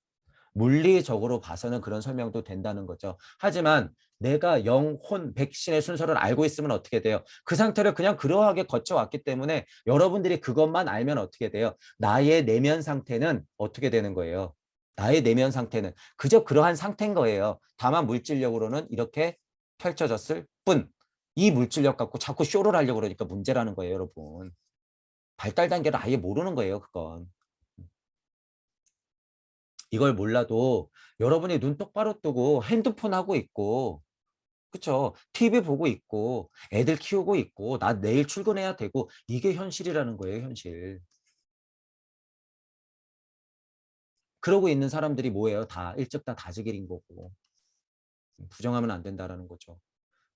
물리적으로 봐서는 그런 설명도 된다는 거죠. 하지만 내가 영, 혼, 백신의 순서를 알고 있으면 어떻게 돼요? 그 상태를 그냥 그러하게 거쳐왔기 때문에 여러분들이 그것만 알면 어떻게 돼요? 나의 내면 상태는 어떻게 되는 거예요? 나의 내면 상태는 그저 그러한 상태인 거예요. 다만 물질력으로는 이렇게 펼쳐졌을 뿐. 이 물질력 갖고 자꾸 쇼를 하려고 그러니까 문제라는 거예요, 여러분. 발달 단계를 아예 모르는 거예요, 그건. 이걸 몰라도 여러분이 눈 똑바로 뜨고 핸드폰 하고 있고 그쵸? TV 보고 있고 애들 키우고 있고 나 내일 출근해야 되고 이게 현실이라는 거예요, 현실. 그러고 있는 사람들이 뭐예요? 다 일찍 다 다지기린 거고 부정하면 안 된다라는 거죠.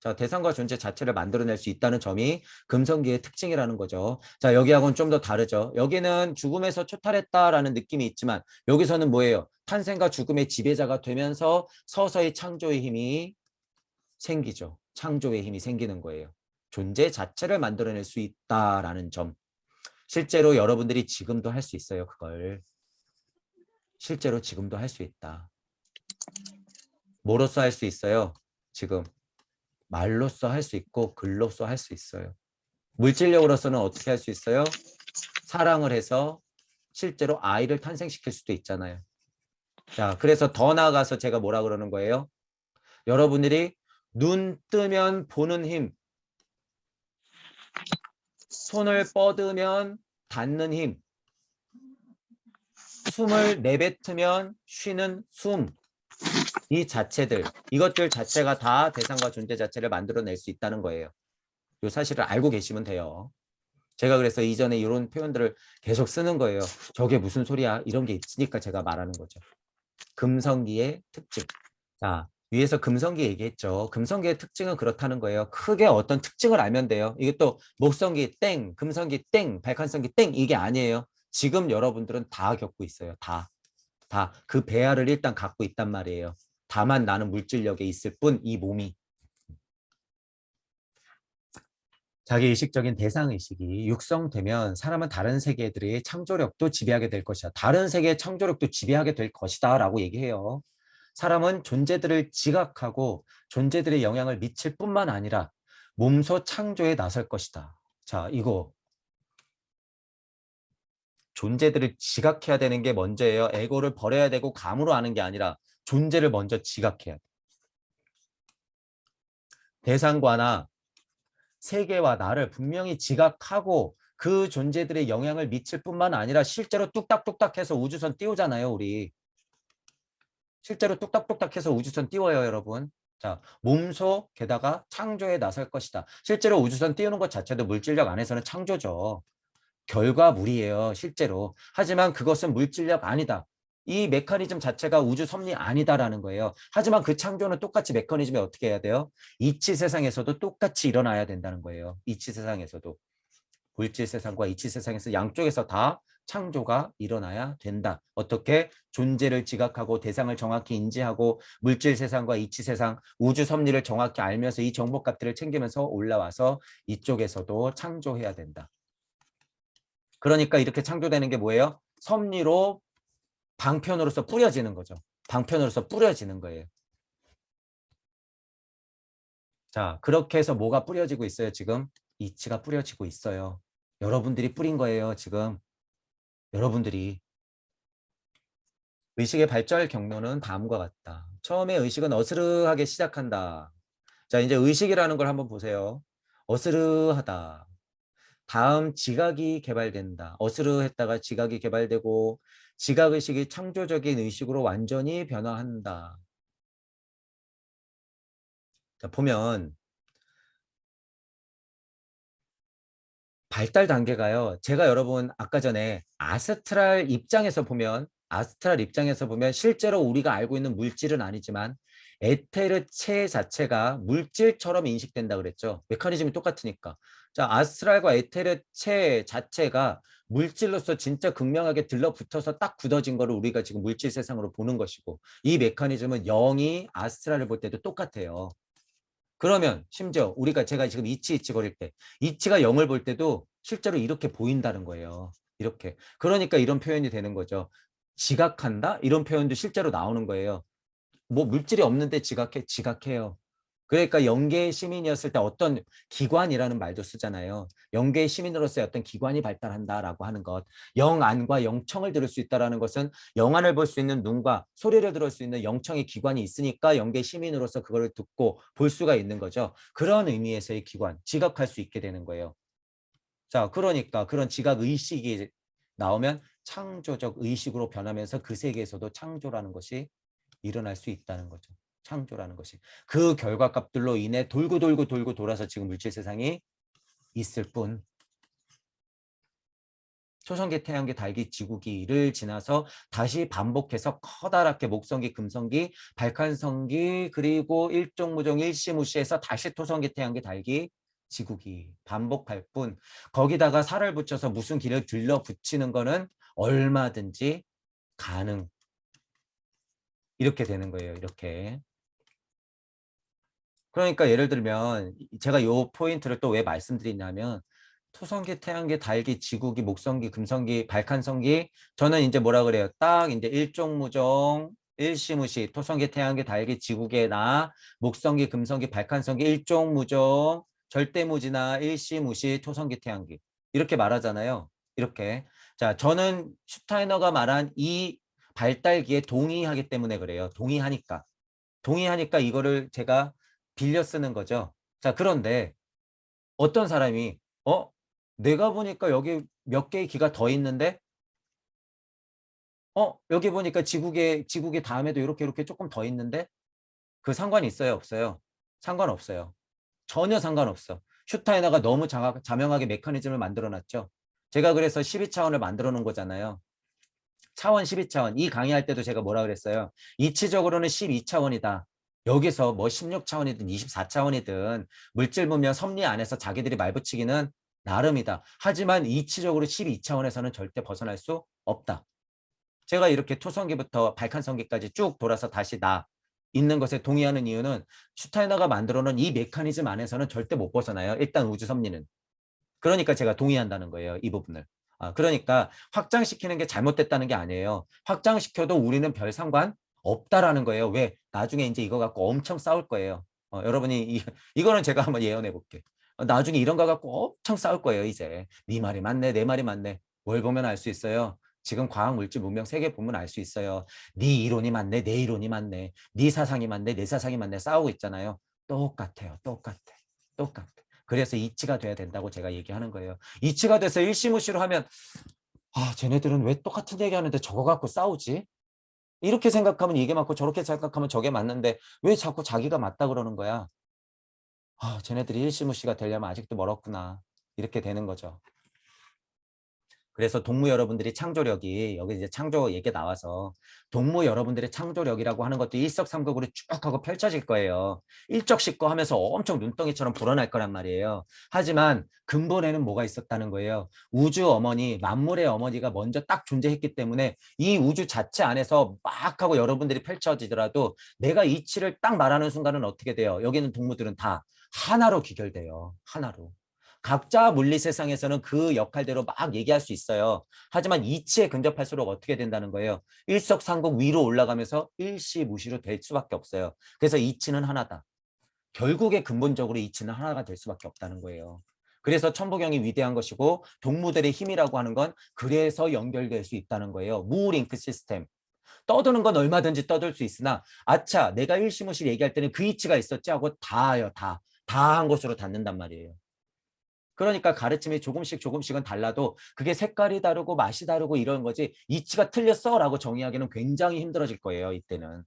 자, 대상과 존재 자체를 만들어낼 수 있다는 점이 금성기의 특징이라는 거죠. 자, 여기하고는 좀 더 다르죠. 여기는 죽음에서 초탈했다라는 느낌이 있지만 여기서는 뭐예요? 탄생과 죽음의 지배자가 되면서 서서히 창조의 힘이 생기죠. 창조의 힘이 생기는 거예요. 존재 자체를 만들어낼 수 있다라는 점. 실제로 여러분들이 지금도 할 수 있어요. 그걸. 실제로 지금도 할 수 있다. 뭐로써 할 수 있어요? 지금 말로써 할 수 있고 글로써 할 수 있어요. 물질력으로서는 어떻게 할 수 있어요? 사랑을 해서 실제로 아이를 탄생시킬 수도 있잖아요. 자, 그래서 더 나아가서 제가 뭐라 그러는 거예요? 여러분들이 눈 뜨면 보는 힘, 손을 뻗으면 닿는 힘, 숨을 내뱉으면 쉬는 숨, 이 자체들, 이것들 자체가 다 대상과 존재 자체를 만들어낼 수 있다는 거예요. 이 사실을 알고 계시면 돼요. 제가 그래서 이전에 이런 표현들을 계속 쓰는 거예요. 저게 무슨 소리야? 이런 게 있으니까 제가 말하는 거죠. 금성기의 특징. 자, 위에서 금성기 얘기했죠. 금성기의 특징은 그렇다는 거예요. 크게 어떤 특징을 알면 돼요. 이게 또 목성기 땡, 금성기 땡, 백한성기 땡 이게 아니에요. 지금 여러분들은 다 겪고 있어요. 다. 그 배아를 일단 갖고 있단 말이에요. 다만 나는 물질력에 있을 뿐 이 몸이. 자기의식적인 대상의식이 육성되면 사람은 다른 세계들의 창조력도 지배하게 될 것이다. 다른 세계의 창조력도 지배하게 될 것이다 라고 얘기해요. 사람은 존재들을 지각하고 존재들의 영향을 미칠 뿐만 아니라 몸소 창조에 나설 것이다. 자, 이거 존재들을 지각해야 되는 게 먼저예요. 에고를 버려야 되고 감으로 아는 게 아니라 존재를 먼저 지각해야 돼. 대상과나 세계와 나를 분명히 지각하고 그 존재들의 영향을 미칠 뿐만 아니라 실제로 뚝딱뚝딱 해서 우주선 띄우잖아요, 우리. 실제로 뚝딱뚝딱 해서 우주선 띄워요, 여러분. 자, 몸소 게다가 창조에 나설 것이다. 실제로 우주선 띄우는 것 자체도 물질력 안에서는 창조죠. 결과물이에요, 실제로. 하지만 그것은 물질력 아니다. 이 메커니즘 자체가 우주 섭리 아니다라는 거예요. 하지만 그 창조는 똑같이 메커니즘이 어떻게 해야 돼요? 이치 세상에서도 똑같이 일어나야 된다는 거예요. 이치 세상에서도. 물질 세상과 이치 세상에서 양쪽에서 다 창조가 일어나야 된다. 어떻게? 존재를 지각하고 대상을 정확히 인지하고 물질 세상과 이치 세상, 우주 섭리를 정확히 알면서 이 정보값들을 챙기면서 올라와서 이쪽에서도 창조해야 된다. 그러니까 이렇게 창조되는 게 뭐예요? 섭리로 방편으로서 뿌려지는 거죠. 방편으로서 뿌려지는 거예요. 자, 그렇게 해서 뭐가 뿌려지고 있어요, 지금? 이치가 뿌려지고 있어요. 여러분들이 뿌린 거예요, 지금. 여러분들이. 의식의 발달 경로는 다음과 같다. 처음에 의식은 어스르하게 시작한다. 자, 이제 의식이라는 걸 한번 보세요. 어스르하다. 다음 지각이 개발된다. 어스르했다가 지각이 개발되고 지각의식이 창조적인 의식으로 완전히 변화한다. 자, 보면 발달 단계가요. 제가 여러분 아까 전에 아스트랄 입장에서 보면 실제로 우리가 알고 있는 물질은 아니지만 에테르체 자체가 물질처럼 인식된다 그랬죠. 메커니즘이 똑같으니까. 자, 아스트랄과 에테르체 자체가 물질로서 진짜 극명하게 들러붙어서 딱 굳어진 거를 우리가 지금 물질 세상으로 보는 것이고, 이 메커니즘은 영이 아스트랄을 볼 때도 똑같아요. 그러면 심지어 우리가 제가 지금 이치 거릴 때 이치가 0을 볼 때도 실제로 이렇게 보인다는 거예요. 이렇게. 그러니까 이런 표현이 되는 거죠. 지각한다? 이런 표현도 실제로 나오는 거예요. 뭐 물질이 없는데 지각해? 지각해요. 그러니까 영계의 시민이었을 때 어떤 기관이라는 말도 쓰잖아요. 영계의 시민으로서의 어떤 기관이 발달한다라고 하는 것. 영안과 영청을 들을 수 있다는 것은 영안을 볼 수 있는 눈과 소리를 들을 수 있는 영청의 기관이 있으니까 영계의 시민으로서 그걸 듣고 볼 수가 있는 거죠. 그런 의미에서의 기관, 지각할 수 있게 되는 거예요. 자, 그러니까 그런 지각 의식이 나오면 창조적 의식으로 변하면서 그 세계에서도 창조라는 것이 일어날 수 있다는 거죠. 창조라는 것이. 그 결과값들로 인해 돌고 돌고 돌고 돌아서 지금 물질 세상이 있을 뿐 초성기, 태양계, 달기, 지구기를 지나서 다시 반복해서 커다랗게 목성기, 금성기, 발칸성기 그리고 일종무종 일시무시해서 다시 토성기, 태양계, 달기, 지구기 반복할 뿐 거기다가 살을 붙여서 무슨 기를 들러붙이는 거는 얼마든지 가능 이렇게 되는 거예요. 이렇게. 그러니까 예를 들면 제가 요 포인트를 또 왜 말씀드리냐면 토성기, 태양계, 달기, 지구기, 목성기, 금성기, 발칸성기 저는 이제 뭐라 그래요? 딱 이제 일종무종, 일시무시, 토성기, 태양계, 달기, 지구계 나 목성기, 금성기, 발칸성기, 일종무종, 절대무지나 일시무시, 토성기, 태양기 이렇게 말하잖아요. 이렇게. 자, 저는 슈타이너가 말한 이 발달기에 동의하기 때문에 그래요. 동의하니까 이거를 제가 빌려 쓰는 거죠. 자, 그런데 어떤 사람이 내가 보니까 여기 몇 개의 기가 더 있는데 여기 보니까 지국의 다음에도 이렇게 조금 더 있는데 그 상관이 있어요, 없어요? 상관없어요. 전혀 상관없어. 슈타이너가 너무 자명하게 메커니즘을 만들어 놨죠. 제가 그래서 12차원을 만들어 놓은 거잖아요. 차원 12차원. 이 강의할 때도 제가 뭐라 그랬어요? 이치적으로는 12차원이다. 여기서 뭐 16차원이든 24차원이든 물질 분명 섭리 안에서 자기들이 말붙이기는 나름이다. 하지만 이치적으로 12차원에서는 절대 벗어날 수 없다. 제가 이렇게 토성기부터 발칸성기까지 쭉 돌아서 다시 나 있는 것에 동의하는 이유는 슈타이너가 만들어 놓은 이 메커니즘 안에서는 절대 못 벗어나요. 일단 우주 섭리는. 그러니까 제가 동의한다는 거예요. 이 부분을. 그러니까 확장시키는 게 잘못됐다는 게 아니에요. 확장시켜도 우리는 별 상관 없다라는 거예요. 왜? 나중에 이제 이거 갖고 엄청 싸울 거예요. 여러분이 이거는 제가 한번 예언해 볼게. 나중에 이런 거 갖고 엄청 싸울 거예요. 이제 네 말이 맞네, 내 말이 맞네. 뭘 보면 알 수 있어요? 지금 과학, 물질, 문명 세계 보면 알 수 있어요. 네 이론이 맞네, 내 이론이 맞네. 네 사상이 맞네, 내 사상이 맞네. 싸우고 있잖아요. 똑같아요. 똑같아. 똑같아. 그래서 이치가 돼야 된다고 제가 얘기하는 거예요. 이치가 돼서 일시무시로 하면 쟤네들은 왜 똑같은 얘기하는데 저거 갖고 싸우지? 이렇게 생각하면 이게 맞고 저렇게 생각하면 저게 맞는데 왜 자꾸 자기가 맞다 그러는 거야? 쟤네들이 일시무시가 되려면 아직도 멀었구나. 이렇게 되는 거죠. 그래서 동무 여러분들이 창조력이 여기 이제 창조 얘기 나와서 동무 여러분들의 창조력이라고 하는 것도 일석삼극으로 쭉 하고 펼쳐질 거예요. 일적십거 하면서 엄청 눈덩이처럼 불어날 거란 말이에요. 하지만 근본에는 뭐가 있었다는 거예요. 우주 어머니, 만물의 어머니가 먼저 딱 존재했기 때문에 이 우주 자체 안에서 막 하고 여러분들이 펼쳐지더라도 내가 이치를 딱 말하는 순간은 어떻게 돼요? 여기는 동무들은 다 하나로 귀결돼요. 하나로. 각자 물리 세상에서는 그 역할대로 막 얘기할 수 있어요. 하지만 이치에 근접할수록 어떻게 된다는 거예요? 일석삼국 위로 올라가면서 일시무시로 될 수밖에 없어요. 그래서 이치는 하나다. 결국에 근본적으로 이치는 하나가 될 수밖에 없다는 거예요. 그래서 천부경이 위대한 것이고 동무들의 힘이라고 하는 건 그래서 연결될 수 있다는 거예요. 무링크 시스템. 떠드는 건 얼마든지 떠들 수 있으나 아차 내가 일시무시 얘기할 때는 그 이치가 있었지 하고 다요 다. 다 한 것으로 닿는단 말이에요. 그러니까 가르침이 조금씩 조금씩은 달라도 그게 색깔이 다르고 맛이 다르고 이런 거지 이치가 틀렸어라고 정의하기는 굉장히 힘들어질 거예요. 이때는.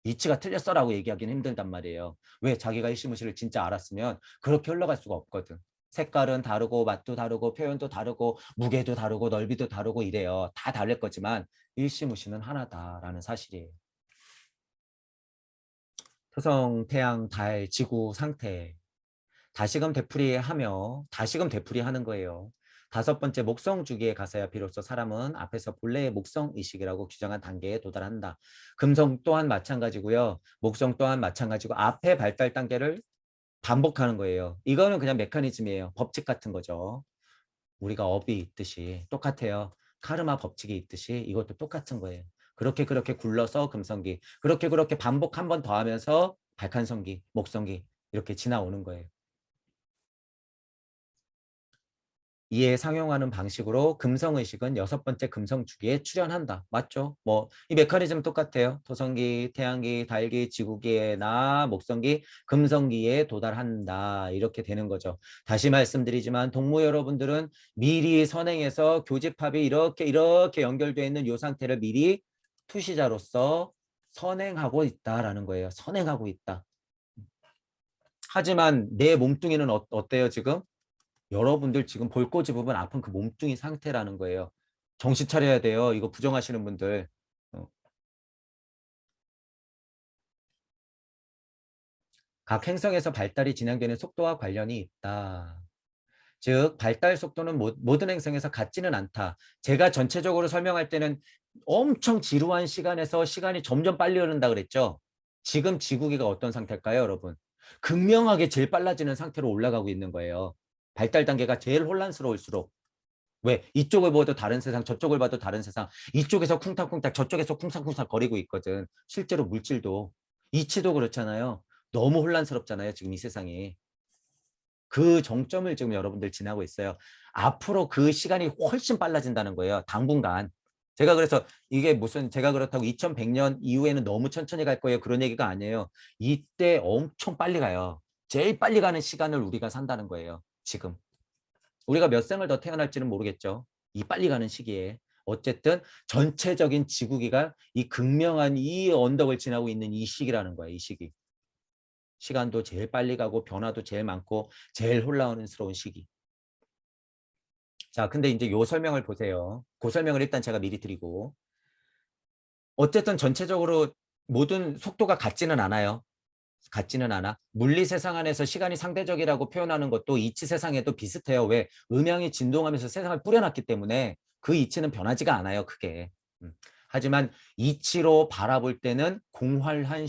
이치가 틀렸어라고 얘기하기는 힘들단 말이에요. 왜? 자기가 일시무시를 진짜 알았으면 그렇게 흘러갈 수가 없거든. 색깔은 다르고 맛도 다르고 표현도 다르고 무게도 다르고 넓이도 다르고 이래요. 다 다를 거지만 일시무시는 하나다라는 사실이에요. 토성, 태양, 달, 지구 상태. 다시금 되풀이하며 다시금 되풀이하는 거예요. 다섯 번째 목성 주기에 가서야 비로소 사람은 앞에서 본래의 목성 의식이라고 규정한 단계에 도달한다. 금성 또한 마찬가지고요. 목성 또한 마찬가지고 앞에 발달 단계를 반복하는 거예요. 이거는 그냥 메커니즘이에요. 법칙 같은 거죠. 우리가 업이 있듯이 똑같아요. 카르마 법칙이 있듯이 이것도 똑같은 거예요. 그렇게 그렇게 굴러서 금성기, 그렇게 그렇게 반복 한 번 더 하면서 발칸성기, 목성기 이렇게 지나오는 거예요. 이에 상용하는 방식으로 금성의식은 여섯 번째 금성주기에 출현한다. 맞죠? 뭐 이 메커니즘 똑같아요. 토성기, 태양기, 달기, 지구기에 나 목성기, 금성기에 도달한다. 이렇게 되는 거죠. 다시 말씀드리지만 동무 여러분들은 미리 선행해서 교집합이 이렇게 연결되어 있는 이 상태를 미리 투시자로서 선행하고 있다라는 거예요. 선행하고 있다. 하지만 내 몸뚱이는 어때요 지금? 여러분들 지금 볼 꼬집으면 아픈 그 몸뚱이 상태라는 거예요. 정신 차려야 돼요. 이거 부정하시는 분들. 어. 각 행성에서 발달이 진행되는 속도와 관련이 있다. 즉 발달 속도는 모든 행성에서 같지는 않다. 제가 전체적으로 설명할 때는 엄청 지루한 시간에서 시간이 점점 빨리 흐른다 그랬죠. 지금 지구기가 어떤 상태일까요, 여러분? 극명하게 제일 빨라지는 상태로 올라가고 있는 거예요. 발달 단계가 제일 혼란스러울수록. 왜? 이쪽을 봐도 다른 세상, 저쪽을 봐도 다른 세상. 이쪽에서 쿵탁쿵탁, 저쪽에서 쿵탁쿵탁 거리고 있거든. 실제로 물질도. 이치도 그렇잖아요. 너무 혼란스럽잖아요. 지금 이 세상이. 그 정점을 지금 여러분들 지나고 있어요. 앞으로 그 시간이 훨씬 빨라진다는 거예요. 당분간. 제가 그래서 이게 무슨 제가 그렇다고 2100년 이후에는 너무 천천히 갈 거예요. 그런 얘기가 아니에요. 이때 엄청 빨리 가요. 제일 빨리 가는 시간을 우리가 산다는 거예요. 지금. 우리가 몇 생을 더 태어날지는 모르겠죠. 이 빨리 가는 시기에. 어쨌든 전체적인 지구기가 이 극명한 이 언덕을 지나고 있는 이 시기라는 거야. 이 시기. 시간도 제일 빨리 가고 변화도 제일 많고 제일 혼란스러운 시기. 자, 근데 이제 요 설명을 보세요. 그 설명을 일단 제가 미리 드리고. 어쨌든 전체적으로 모든 속도가 같지는 않아요. 같지는 않아. 물리 세상 안에서 시간이 상대적이라고 표현하는 것도 이치 세상에도 비슷해요. 왜? 음향이 진동하면서 세상을 뿌려놨기 때문에 그 이치는 변하지가 않아요. 크게. 하지만 이치로 바라볼 때는 공활한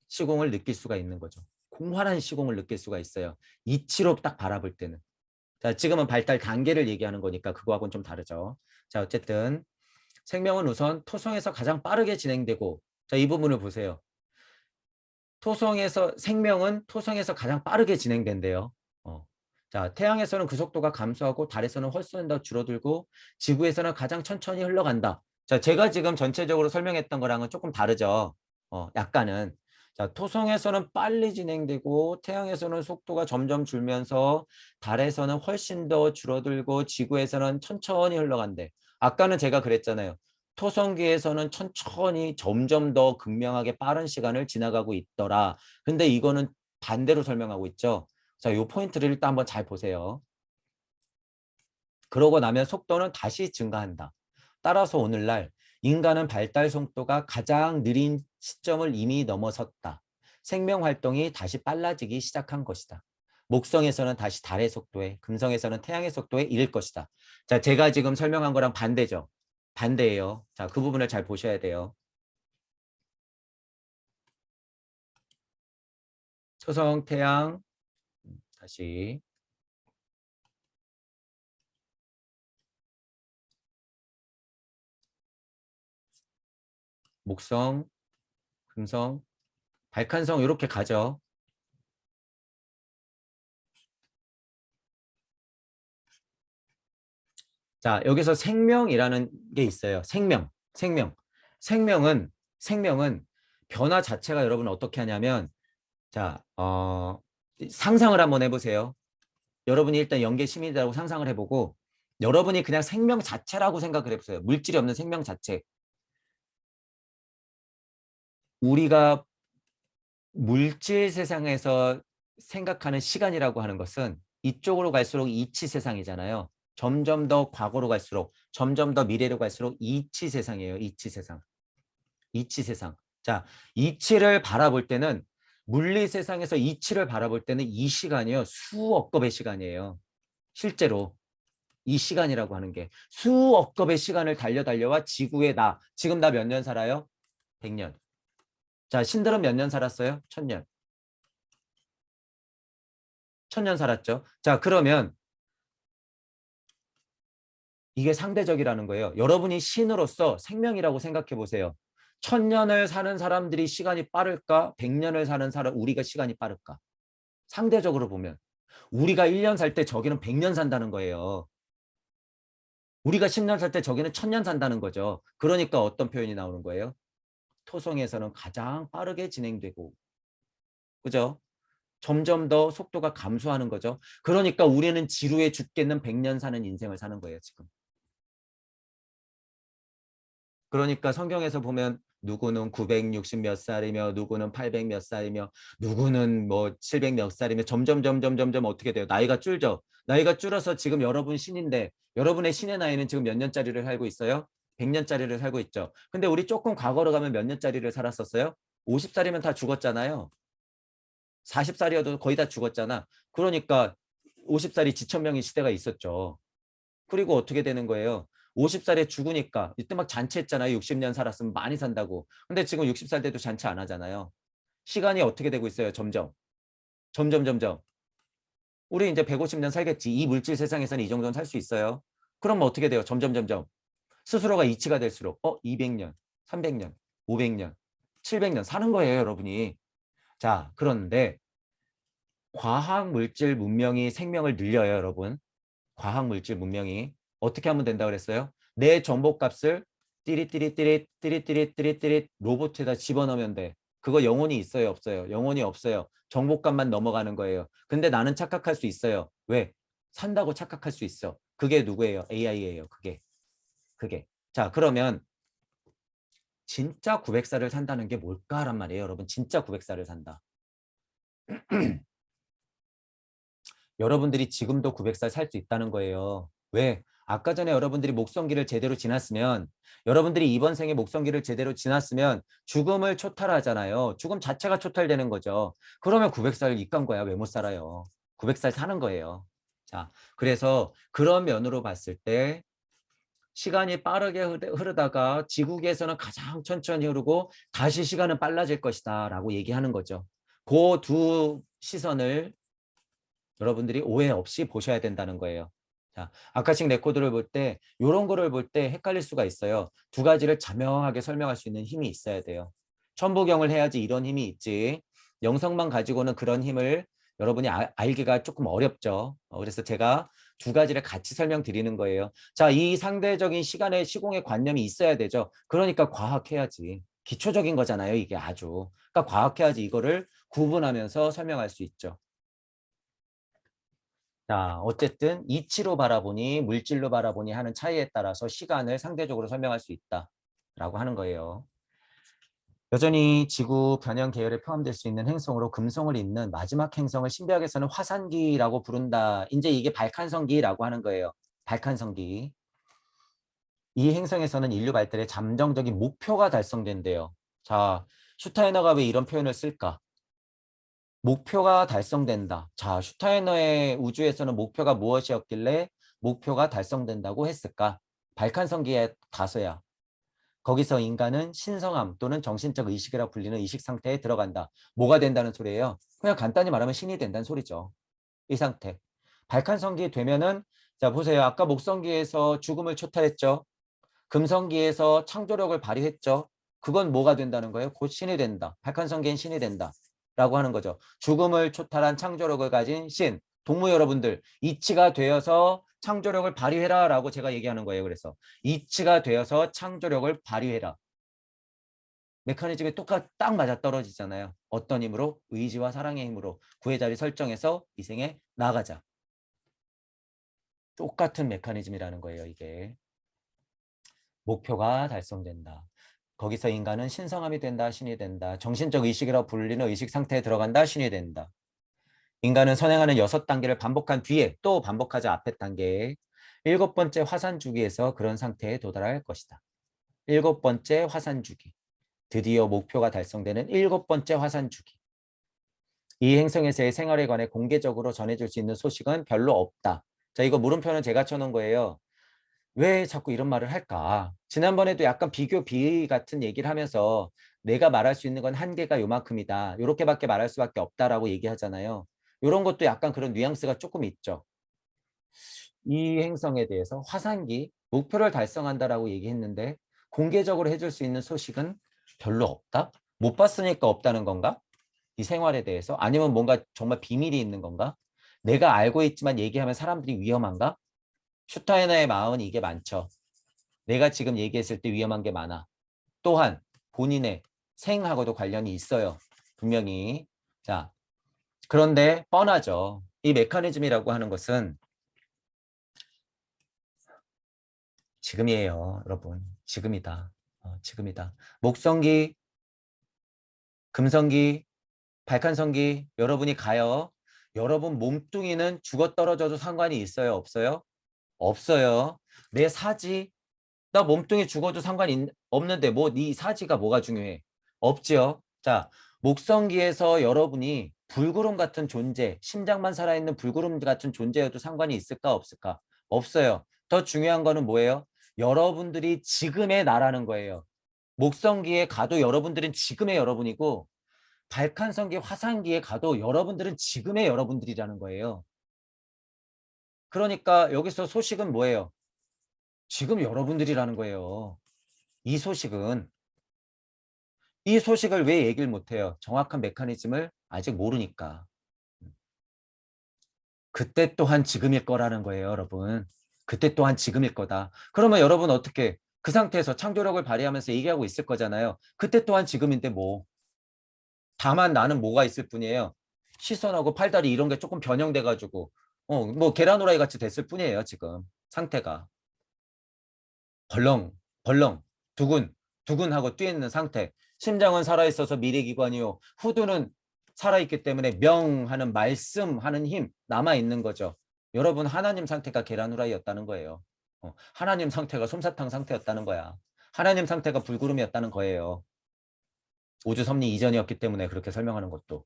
시공을 느낄 수가 있는 거죠. 공활한 시공을 느낄 수가 있어요. 이치로 딱 바라볼 때는. 자, 지금은 발달 단계를 얘기하는 거니까 그거하고는 좀 다르죠. 자, 어쨌든 생명은 우선 토성에서 가장 빠르게 진행되고, 자, 이 부분을 보세요. 생명은 토성에서 가장 빠르게 진행된대요. 자, 태양에서는 그 속도가 감소하고 달에서는 훨씬 더 줄어들고 지구에서는 가장 천천히 흘러간다. 자, 제가 지금 전체적으로 설명했던 거랑은 조금 다르죠. 약간은. 자, 토성에서는 빨리 진행되고 태양에서는 속도가 점점 줄면서 달에서는 훨씬 더 줄어들고 지구에서는 천천히 흘러간대. 아까는 제가 그랬잖아요. 토성계에서는 천천히 점점 더 극명하게 빠른 시간을 지나가고 있더라. 근데 이거는 반대로 설명하고 있죠. 자, 이 포인트를 일단 한번 잘 보세요. 그러고 나면 속도는 다시 증가한다. 따라서 오늘날 인간은 발달 속도가 가장 느린 시점을 이미 넘어섰다. 생명 활동이 다시 빨라지기 시작한 것이다. 목성에서는 다시 달의 속도에, 금성에서는 태양의 속도에 이를 것이다. 자, 제가 지금 설명한 거랑 반대죠. 반대예요. 자, 그 부분을 잘 보셔야 돼요. 토성, 태양, 다시 목성, 금성, 발칸성 이렇게 가죠. 자, 여기서 생명이라는 게 있어요. 생명. 생명은 변화 자체가 여러분 어떻게 하냐면 자, 상상을 한번 해보세요. 여러분이 일단 영계 시민이라고 상상을 해보고 여러분이 그냥 생명 자체라고 생각을 해보세요. 물질이 없는 생명 자체. 우리가 물질 세상에서 생각하는 시간이라고 하는 것은 이쪽으로 갈수록 이치 세상이잖아요. 점점 더 과거로 갈수록 점점 더 미래로 갈수록 이치 세상이에요. 이치 세상. 이치 세상. 자, 이치를 바라볼 때는 물리 세상에서 이치를 바라볼 때는 이 시간이요. 수억 겁의 시간이에요. 실제로 이 시간이라고 하는 게 수억 겁의 시간을 달려와 지구의 나. 지금 나 몇 년 살아요? 100년. 자, 신들은 몇 년 살았어요? 1000년. 1000년 살았죠. 자, 그러면 이게 상대적이라는 거예요. 여러분이 신으로서 생명이라고 생각해 보세요. 1000년을 사는 사람들이 시간이 빠를까? 100년을 사는 사람 우리가 시간이 빠를까? 상대적으로 보면 우리가 1년 살 때 저기는 100년 산다는 거예요. 우리가 10년 살 때 저기는 1000년 산다는 거죠. 그러니까 어떤 표현이 나오는 거예요? 토성에서는 가장 빠르게 진행되고, 그죠? 점점 더 속도가 감소하는 거죠. 그러니까 우리는 지루해 죽겠는 100년 사는 인생을 사는 거예요, 지금. 그러니까 성경에서 보면 누구는 960 몇 살이며 누구는 800 몇 살이며 누구는 뭐 700 몇 살이며 점점 어떻게 돼요? 나이가 줄죠. 나이가 줄어서 지금 여러분 신인데 여러분의 신의 나이는 지금 몇 년짜리를 살고 있어요? 100년짜리를 살고 있죠. 근데 우리 조금 과거로 가면 몇 년짜리를 살았었어요? 50살이면 다 죽었잖아요. 40살이어도 거의 다 죽었잖아. 그러니까 50살이 지천명의 시대가 있었죠. 그리고 어떻게 되는 거예요? 50살에 죽으니까 이때 막 잔치했잖아요. 60년 살았으면 많이 산다고. 근데 지금 60살 돼도 잔치 안 하잖아요. 시간이 어떻게 되고 있어요? 점점. 우리 이제 150년 살겠지. 이 물질 세상에서는 이 정도는 살 수 있어요. 그럼 어떻게 돼요? 점점. 스스로가 이치가 될수록 200년, 300년, 500년, 700년 사는 거예요, 여러분이. 자, 그런데 과학 물질 문명이 생명을 늘려요, 여러분. 과학 물질 문명이 어떻게 하면 된다 그랬어요? 내 정보값을 띠릿 로봇에다 집어넣으면 돼. 그거 영혼이 있어요, 없어요? 영혼이 없어요. 정보값만 넘어가는 거예요. 근데 나는 착각할 수 있어요. 왜? 산다고 착각할 수 있어. 그게 누구예요? AI예요. 그게. 자, 그러면 진짜 900살을 산다는 게 뭘까란 말이에요, 여러분. 진짜 900살을 산다. 여러분들이 지금도 900살 살 수 있다는 거예요. 왜? 아까 전에 여러분들이 목성기를 제대로 지났으면 여러분들이 이번 생에 목성기를 제대로 지났으면 죽음을 초탈하잖아요. 죽음 자체가 초탈되는 거죠. 그러면 900살 입간 거야. 왜 못 살아요? 900살 사는 거예요. 자, 그래서 그런 면으로 봤을 때 시간이 빠르게 흐르다가 지구계에서는 가장 천천히 흐르고 다시 시간은 빨라질 것이다 라고 얘기하는 거죠. 그 두 시선을 여러분들이 오해 없이 보셔야 된다는 거예요. 자, 아카식 레코드를 볼 때 이런 거를 볼 때 헷갈릴 수가 있어요. 두 가지를 자명하게 설명할 수 있는 힘이 있어야 돼요. 천부경을 해야지 이런 힘이 있지. 영성만 가지고는 그런 힘을 여러분이 알기가 조금 어렵죠. 그래서 제가 두 가지를 같이 설명드리는 거예요. 자, 이 상대적인 시간의 시공의 관념이 있어야 되죠. 그러니까 과학해야지. 기초적인 거잖아요, 이게 아주. 그러니까 과학해야지 이거를 구분하면서 설명할 수 있죠. 자, 어쨌든 이치로 바라보니 물질로 바라보니 하는 차이에 따라서 시간을 상대적으로 설명할 수 있다라고 하는 거예요. 여전히 지구 변형 계열에 포함될 수 있는 행성으로 금성을 잇는 마지막 행성을 신비학에서는 화산기라고 부른다. 이제 이게 발칸성기라고 하는 거예요. 발칸성기. 이 행성에서는 인류 발달의 잠정적인 목표가 달성된대요. 자, 슈타이너가 왜 이런 표현을 쓸까? 목표가 달성된다. 자, 슈타이너의 우주에서는 목표가 무엇이었길래 목표가 달성된다고 했을까? 발칸성기의 다소야. 거기서 인간은 신성함 또는 정신적 의식이라 불리는 의식 상태에 들어간다. 뭐가 된다는 소리예요? 그냥 간단히 말하면 신이 된다는 소리죠. 이 상태. 발칸성기 되면은 자 보세요. 아까 목성기에서 죽음을 초탈했죠. 금성기에서 창조력을 발휘했죠. 그건 뭐가 된다는 거예요? 곧 신이 된다. 발칸성기엔 신이 된다. 라고 하는 거죠. 죽음을 초탈한 창조력을 가진 신. 동무 여러분들 이치가 되어서 창조력을 발휘해라 라고 제가 얘기하는 거예요. 그래서 이치가 되어서 창조력을 발휘해라. 메커니즘이 딱 맞아떨어지잖아요. 어떤 힘으로? 의지와 사랑의 힘으로 구의 자리 설정해서 이 생에 나가자. 똑같은 메커니즘이라는 거예요. 이게. 목표가 달성된다. 거기서 인간은 신성함이 된다. 신이 된다. 정신적 의식이라고 불리는 의식 상태에 들어간다. 신이 된다. 인간은 선행하는 6단계를 반복한 뒤에 또 반복하자 앞에 단계에 7번째 화산 주기에서 그런 상태에 도달할 것이다. 7번째 화산 주기. 드디어 목표가 달성되는 7번째 화산 주기. 이 행성에서의 생활에 관해 공개적으로 전해줄 수 있는 소식은 별로 없다. 자, 이거 물음표는 제가 쳐놓은 거예요. 왜 자꾸 이런 말을 할까? 지난번에도 약간 비교 비의 같은 얘기를 하면서 내가 말할 수 있는 건 한계가 요만큼이다. 요렇게밖에 말할 수밖에 없다라고 얘기하잖아요. 이런 것도 약간 그런 뉘앙스가 조금 있죠. 이 행성에 대해서 화산기 목표를 달성한다라고 얘기했는데 공개적으로 해줄 수 있는 소식은 별로 없다? 못 봤으니까 없다는 건가? 이 생활에 대해서? 아니면 뭔가 정말 비밀이 있는 건가? 내가 알고 있지만 얘기하면 사람들이 위험한가? 슈타이너의 마음은 이게 많죠. 내가 지금 얘기했을 때 위험한 게 많아. 또한 본인의 생하고도 관련이 있어요. 분명히. 자, 그런데 뻔하죠. 이 메커니즘이라고 하는 것은 지금이에요, 여러분. 지금이다. 지금이다. 목성기, 금성기, 발칸성기 여러분이 가요. 여러분 몸뚱이는 죽어 떨어져도 상관이 있어요, 없어요? 없어요. 내 사지, 나 몸뚱이 죽어도 상관이 없는데 뭐 네 사지가 뭐가 중요해? 없지요. 자, 목성기에서 여러분이 불구름 같은 존재, 심장만 살아있는 불구름 같은 존재여도 상관이 있을까 없을까? 없어요. 더 중요한 거는 뭐예요? 여러분들이 지금의 나라는 거예요. 목성기에 가도 여러분들은 지금의 여러분이고 발칸성기 화산기에 가도 여러분들은 지금의 여러분들이라는 거예요. 그러니까 여기서 소식은 뭐예요? 지금 여러분들이라는 거예요. 이 소식은. 이 소식을 왜 얘기를 못해요? 정확한 메커니즘을 아직 모르니까. 그때 또한 지금일 거라는 거예요, 여러분. 그때 또한 지금일 거다. 그러면 여러분 어떻게 그 상태에서 창조력을 발휘하면서 얘기하고 있을 거잖아요. 그때 또한 지금인데 뭐. 다만 나는 뭐가 있을 뿐이에요. 시선하고 팔다리 이런 게 조금 변형돼가지고 뭐 계란 후라이 같이 됐을 뿐이에요, 지금. 상태가. 벌렁, 벌렁, 두근, 두근하고 뛰어있는 상태. 심장은 살아있어서 미래기관이요. 후두는 살아있기 때문에 명하는 말씀하는 힘 남아있는 거죠. 여러분 하나님 상태가 계란 후라이였다는 거예요. 하나님 상태가 솜사탕 상태였다는 거야. 하나님 상태가 불구름이었다는 거예요. 우주 섭리 이전이었기 때문에 그렇게 설명하는 것도.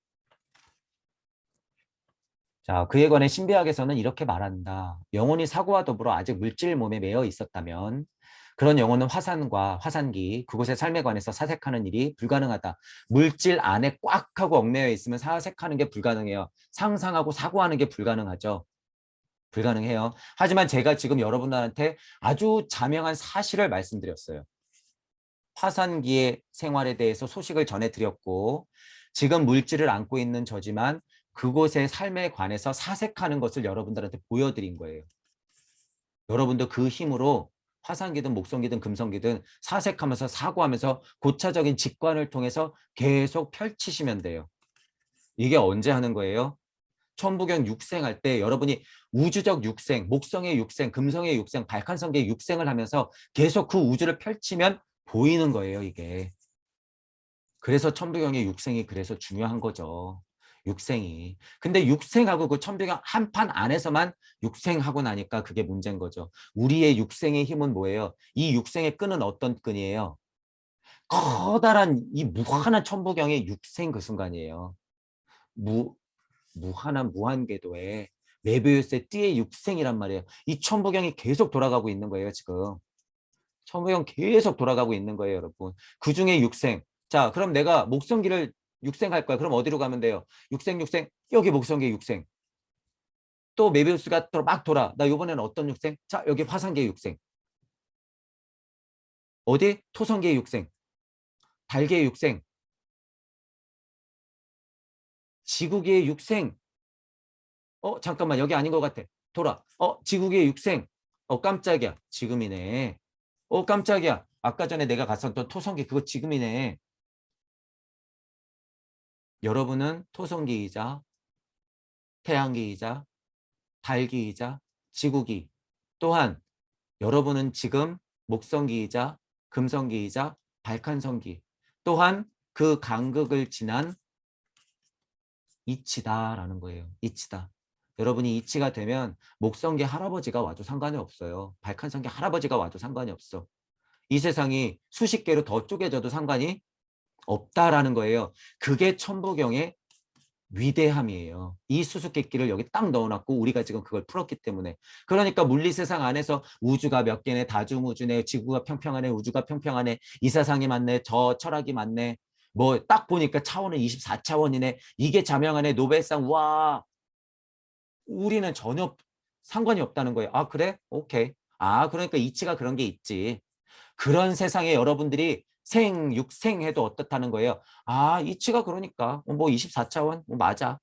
자, 그에 관해 신비학에서는 이렇게 말한다. 영혼이 사고와 더불어 아직 물질 몸에 매여 있었다면 그런 영혼은 화산과 화산기, 그곳의 삶에 관해서 사색하는 일이 불가능하다. 물질 안에 꽉 하고 얽매여 있으면 사색하는 게 불가능해요. 상상하고 사고하는 게 불가능하죠. 불가능해요. 하지만 제가 지금 여러분들한테 아주 자명한 사실을 말씀드렸어요. 화산기의 생활에 대해서 소식을 전해드렸고 지금 물질을 안고 있는 저지만 그곳의 삶에 관해서 사색하는 것을 여러분들한테 보여드린 거예요. 여러분도 그 힘으로 화산기든 목성기든 금성기든 사색하면서 사고하면서 고차적인 직관을 통해서 계속 펼치시면 돼요. 이게 언제 하는 거예요? 천부경 육생할 때 여러분이 우주적 육생, 목성의 육생, 금성의 육생, 발칸성계의 육생을 하면서 계속 그 우주를 펼치면 보이는 거예요, 이게. 그래서 천부경의 육생이 그래서 중요한 거죠. 육생이. 근데 육생하고 그 천부경 한 판 안에서만 육생하고 나니까 그게 문제인 거죠. 우리의 육생의 힘은 뭐예요? 이 육생의 끈은 어떤 끈이에요? 커다란 이 무한한 천부경의 육생 그 순간이에요. 무, 무한한 무한궤도에 메비우스의 띠의 육생이란 말이에요. 이 천부경이 계속 돌아가고 있는 거예요, 지금. 천부경 계속 돌아가고 있는 거예요, 여러분. 그중에 육생. 자, 그럼 내가 목성기를 육생할 거야. 그럼 어디로 가면 돼요? 육생, 육생. 여기 목성기 육생. 또 메비우스가 또 막 돌아. 나 이번에는 어떤 육생? 자, 여기 화산계 육생. 어디? 토성계 육생. 달계 육생. 지구계의 육생. 잠깐만. 여기 아닌 것 같아. 돌아. 지구계의 육생. 깜짝이야. 지금이네. 깜짝이야. 아까 전에 내가 갔었던 토성계 그거 지금이네. 여러분은 토성기이자 태양기이자 달기이자 지구기, 또한 여러분은 지금 목성기이자 금성기이자 발칸성기, 또한 그 간극을 지난 이치다라는 거예요. 이치다. 여러분이 이치가 되면 목성계 할아버지가 와도 상관이 없어요. 발칸성계 할아버지가 와도 상관이 없어. 이 세상이 수십 개로 더 쪼개져도 상관이 없다라는 거예요. 그게 천부경의 위대함이에요. 이 수수께끼를 여기 딱 넣어놨고 우리가 지금 그걸 풀었기 때문에. 그러니까 물리 세상 안에서 우주가 몇 개네, 다중우주네, 지구가 평평하네, 우주가 평평하네, 이 세상이 맞네, 저 철학이 맞네, 뭐 딱 보니까 차원은 24차원이네, 이게 자명하네, 노벨상. 와, 우리는 전혀 상관이 없다는 거예요. 아, 그래? 오케이. 아, 그러니까 이치가 그런 게 있지. 그런 세상에 여러분들이 육생 해도 어떻다는 거예요. 아, 이치가 그러니까 뭐 24차원 뭐 맞아.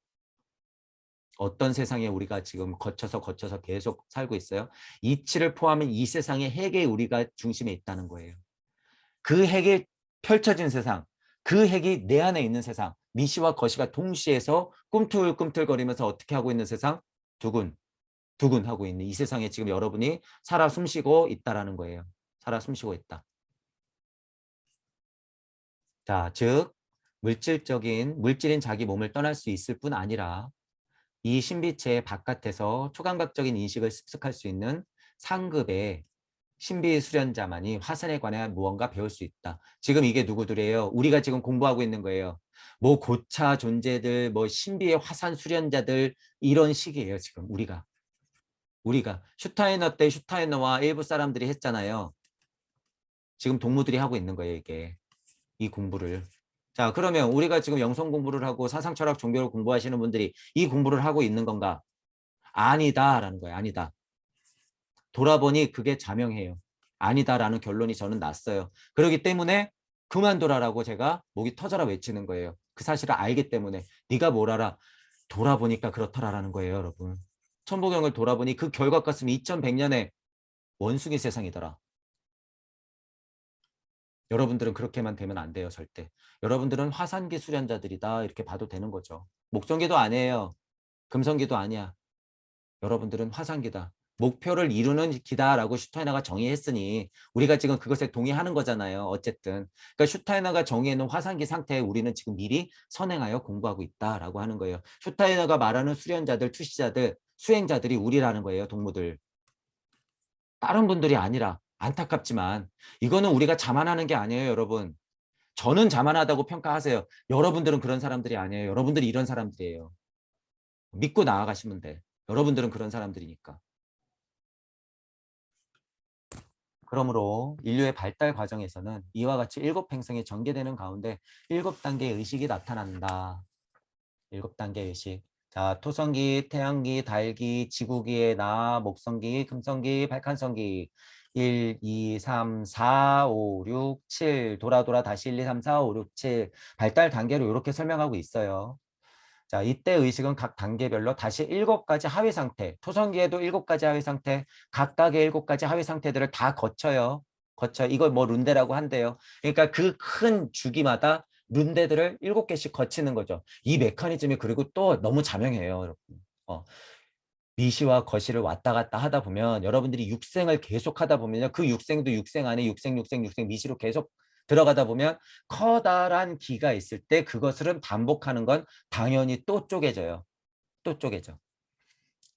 어떤 세상에 우리가 지금 거쳐서 계속 살고 있어요. 이치를 포함한 이 세상의 핵에 우리가 중심에 있다는 거예요. 그 핵이 펼쳐진 세상, 그 핵이 내 안에 있는 세상, 미시와 거시가 동시에서 꿈틀꿈틀거리면서 어떻게 하고 있는 세상? 두근 두근 하고 있는 이 세상에 지금 여러분이 살아 숨쉬고 있다라는 거예요. 살아 숨쉬고 있다. 자, 즉 물질인 자기 몸을 떠날 수 있을 뿐 아니라 이 신비체의 바깥에서 초감각적인 인식을 습득할 수 있는 상급의 신비 수련자만이 화산에 관해 무언가 배울 수 있다. 지금 이게 누구들이에요? 우리가 지금 공부하고 있는 거예요. 뭐 고차 존재들, 뭐 신비의 화산 수련자들, 이런 식이에요. 지금 우리가 슈타이너 때 슈타이너와 일부 사람들이 했잖아요. 지금 동무들이 하고 있는 거예요. 이게 이 공부를. 자, 그러면 우리가 지금 영성 공부를 하고 사상 철학 종교를 공부하시는 분들이 이 공부를 하고 있는 건가? 아니다라는 거예요. 아니다. 돌아보니 그게 자명해요. 아니다라는 결론이 저는 났어요. 그렇기 때문에 그만둬라라고 제가 목이 터져라 외치는 거예요. 그 사실을 알기 때문에. 네가 뭘 알아? 돌아보니까 그렇더라라는 거예요, 여러분. 천부경을 돌아보니 그 결과 같으면 2100년에 원숭이 세상이더라. 여러분들은 그렇게만 되면 안 돼요, 절대. 여러분들은 화산기 수련자들이다, 이렇게 봐도 되는 거죠. 목성기도 아니에요. 금성기도 아니야. 여러분들은 화산기다. 목표를 이루는 기다라고 슈타이너가 정의했으니 우리가 지금 그것에 동의하는 거잖아요. 어쨌든. 그러니까 슈타이너가 정의해놓은 화산기 상태에 우리는 지금 미리 선행하여 공부하고 있다라고 하는 거예요. 슈타이너가 말하는 수련자들, 투시자들, 수행자들이 우리라는 거예요. 동무들. 다른 분들이 아니라. 안타깝지만 이거는 우리가 자만하는 게 아니에요, 여러분. 저는 자만하다고 평가하세요. 여러분들은 그런 사람들이 아니에요. 여러분들이 이런 사람들이에요. 믿고 나아가시면 돼. 여러분들은 그런 사람들이니까. 그러므로 인류의 발달 과정에서는 이와 같이 7행성이 전개되는 가운데 7단계의 의식이 나타난다. 7단계 의식. 자, 토성기, 태양기, 달기, 지구기의 나, 목성기, 금성기, 발칸성기. 1, 2, 3, 4, 5, 6, 7. 돌아 다시 1, 2, 3, 4, 5, 6, 7. 발달 단계로 이렇게 설명하고 있어요. 자, 이때 의식은 각 단계별로 다시 7가지 하위 상태, 토성기에도 7가지 하위 상태, 각각의 7가지 하위 상태들을 다 거쳐요. 이걸 뭐 룬데라고 한대요. 그러니까 그 큰 주기마다 룬데들을 7개씩 거치는 거죠. 이 메커니즘이 그리고 또 너무 자명해요, 여러분. 어, 미시와 거시를 왔다 갔다 하다 보면 여러분들이 육생을 계속 하다 보면요. 그 육생도 육생 안에 육생 미시로 계속 들어가다 보면 커다란 기가 있을 때 그것을 반복하는 건 당연히 또 쪼개져요. 또 쪼개져.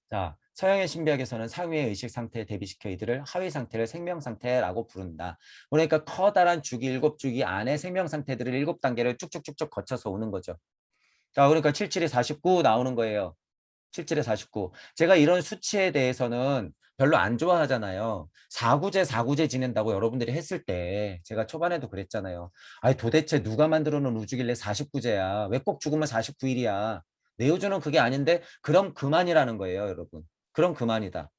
자, 서양의 신비학에서는 상위의 의식 상태에 대비시켜 이들을 하위 상태를 생명 상태라고 부른다. 그러니까 커다란 주기 7주기 안에 생명 상태들을 7단계를 쭉쭉쭉쭉 거쳐서 오는 거죠. 자, 그러니까 77이 49 나오는 거예요. 77에 49. 제가 이런 수치에 대해서는 별로 안 좋아하잖아요. 4구제 지낸다고 여러분들이 했을 때 제가 초반에도 그랬잖아요. 아니 도대체 누가 만들어 놓은 우주길래 49제야. 왜 꼭 죽으면 49일이야. 내 우주는 그게 아닌데 그럼 그만이라는 거예요, 여러분. 그럼 그만이다.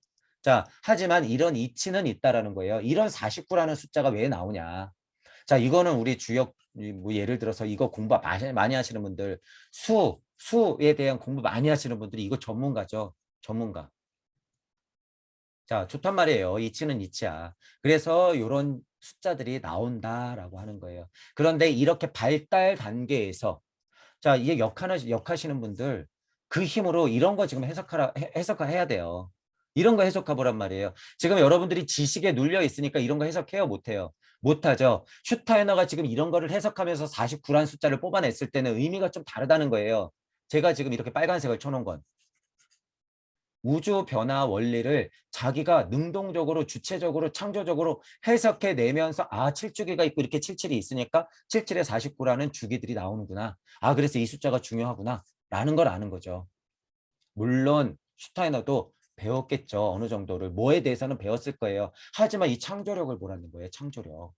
자, 하지만 이런 이치는 있다라는 거예요. 이런 49라는 숫자가 왜 나오냐. 자, 이거는 우리 주역, 뭐 예를 들어서 이거 공부 많이 하시는 분들, 수에 대한 공부 많이 하시는 분들이 이거 전문가죠. 전문가. 자, 좋단 말이에요. 이치는 이치야. 그래서 이런 숫자들이 나온다라고 하는 거예요. 그런데 이렇게 발달 단계에서 자, 이게 역하시는 분들 그 힘으로 이런 거 지금 해석해야 돼요. 이런 거 해석해 보란 말이에요. 지금 여러분들이 지식에 눌려 있으니까 이런 거 해석해요, 못해요? 못하죠. 슈타이너가 지금 이런 거를 해석하면서 49란 숫자를 뽑아냈을 때는 의미가 좀 다르다는 거예요. 제가 지금 이렇게 빨간색을 쳐놓은 건. 우주 변화 원리를 자기가 능동적으로 주체적으로 창조적으로 해석해 내면서 아 7주기가 있고 이렇게 77이 있으니까 77에 49라는 주기들이 나오는구나. 아 그래서 이 숫자가 중요하구나 라는 걸 아는 거죠. 물론 슈타이너도 배웠겠죠. 어느 정도를. 뭐에 대해서는 배웠을 거예요. 하지만 이 창조력을 보라는 거예요. 창조력.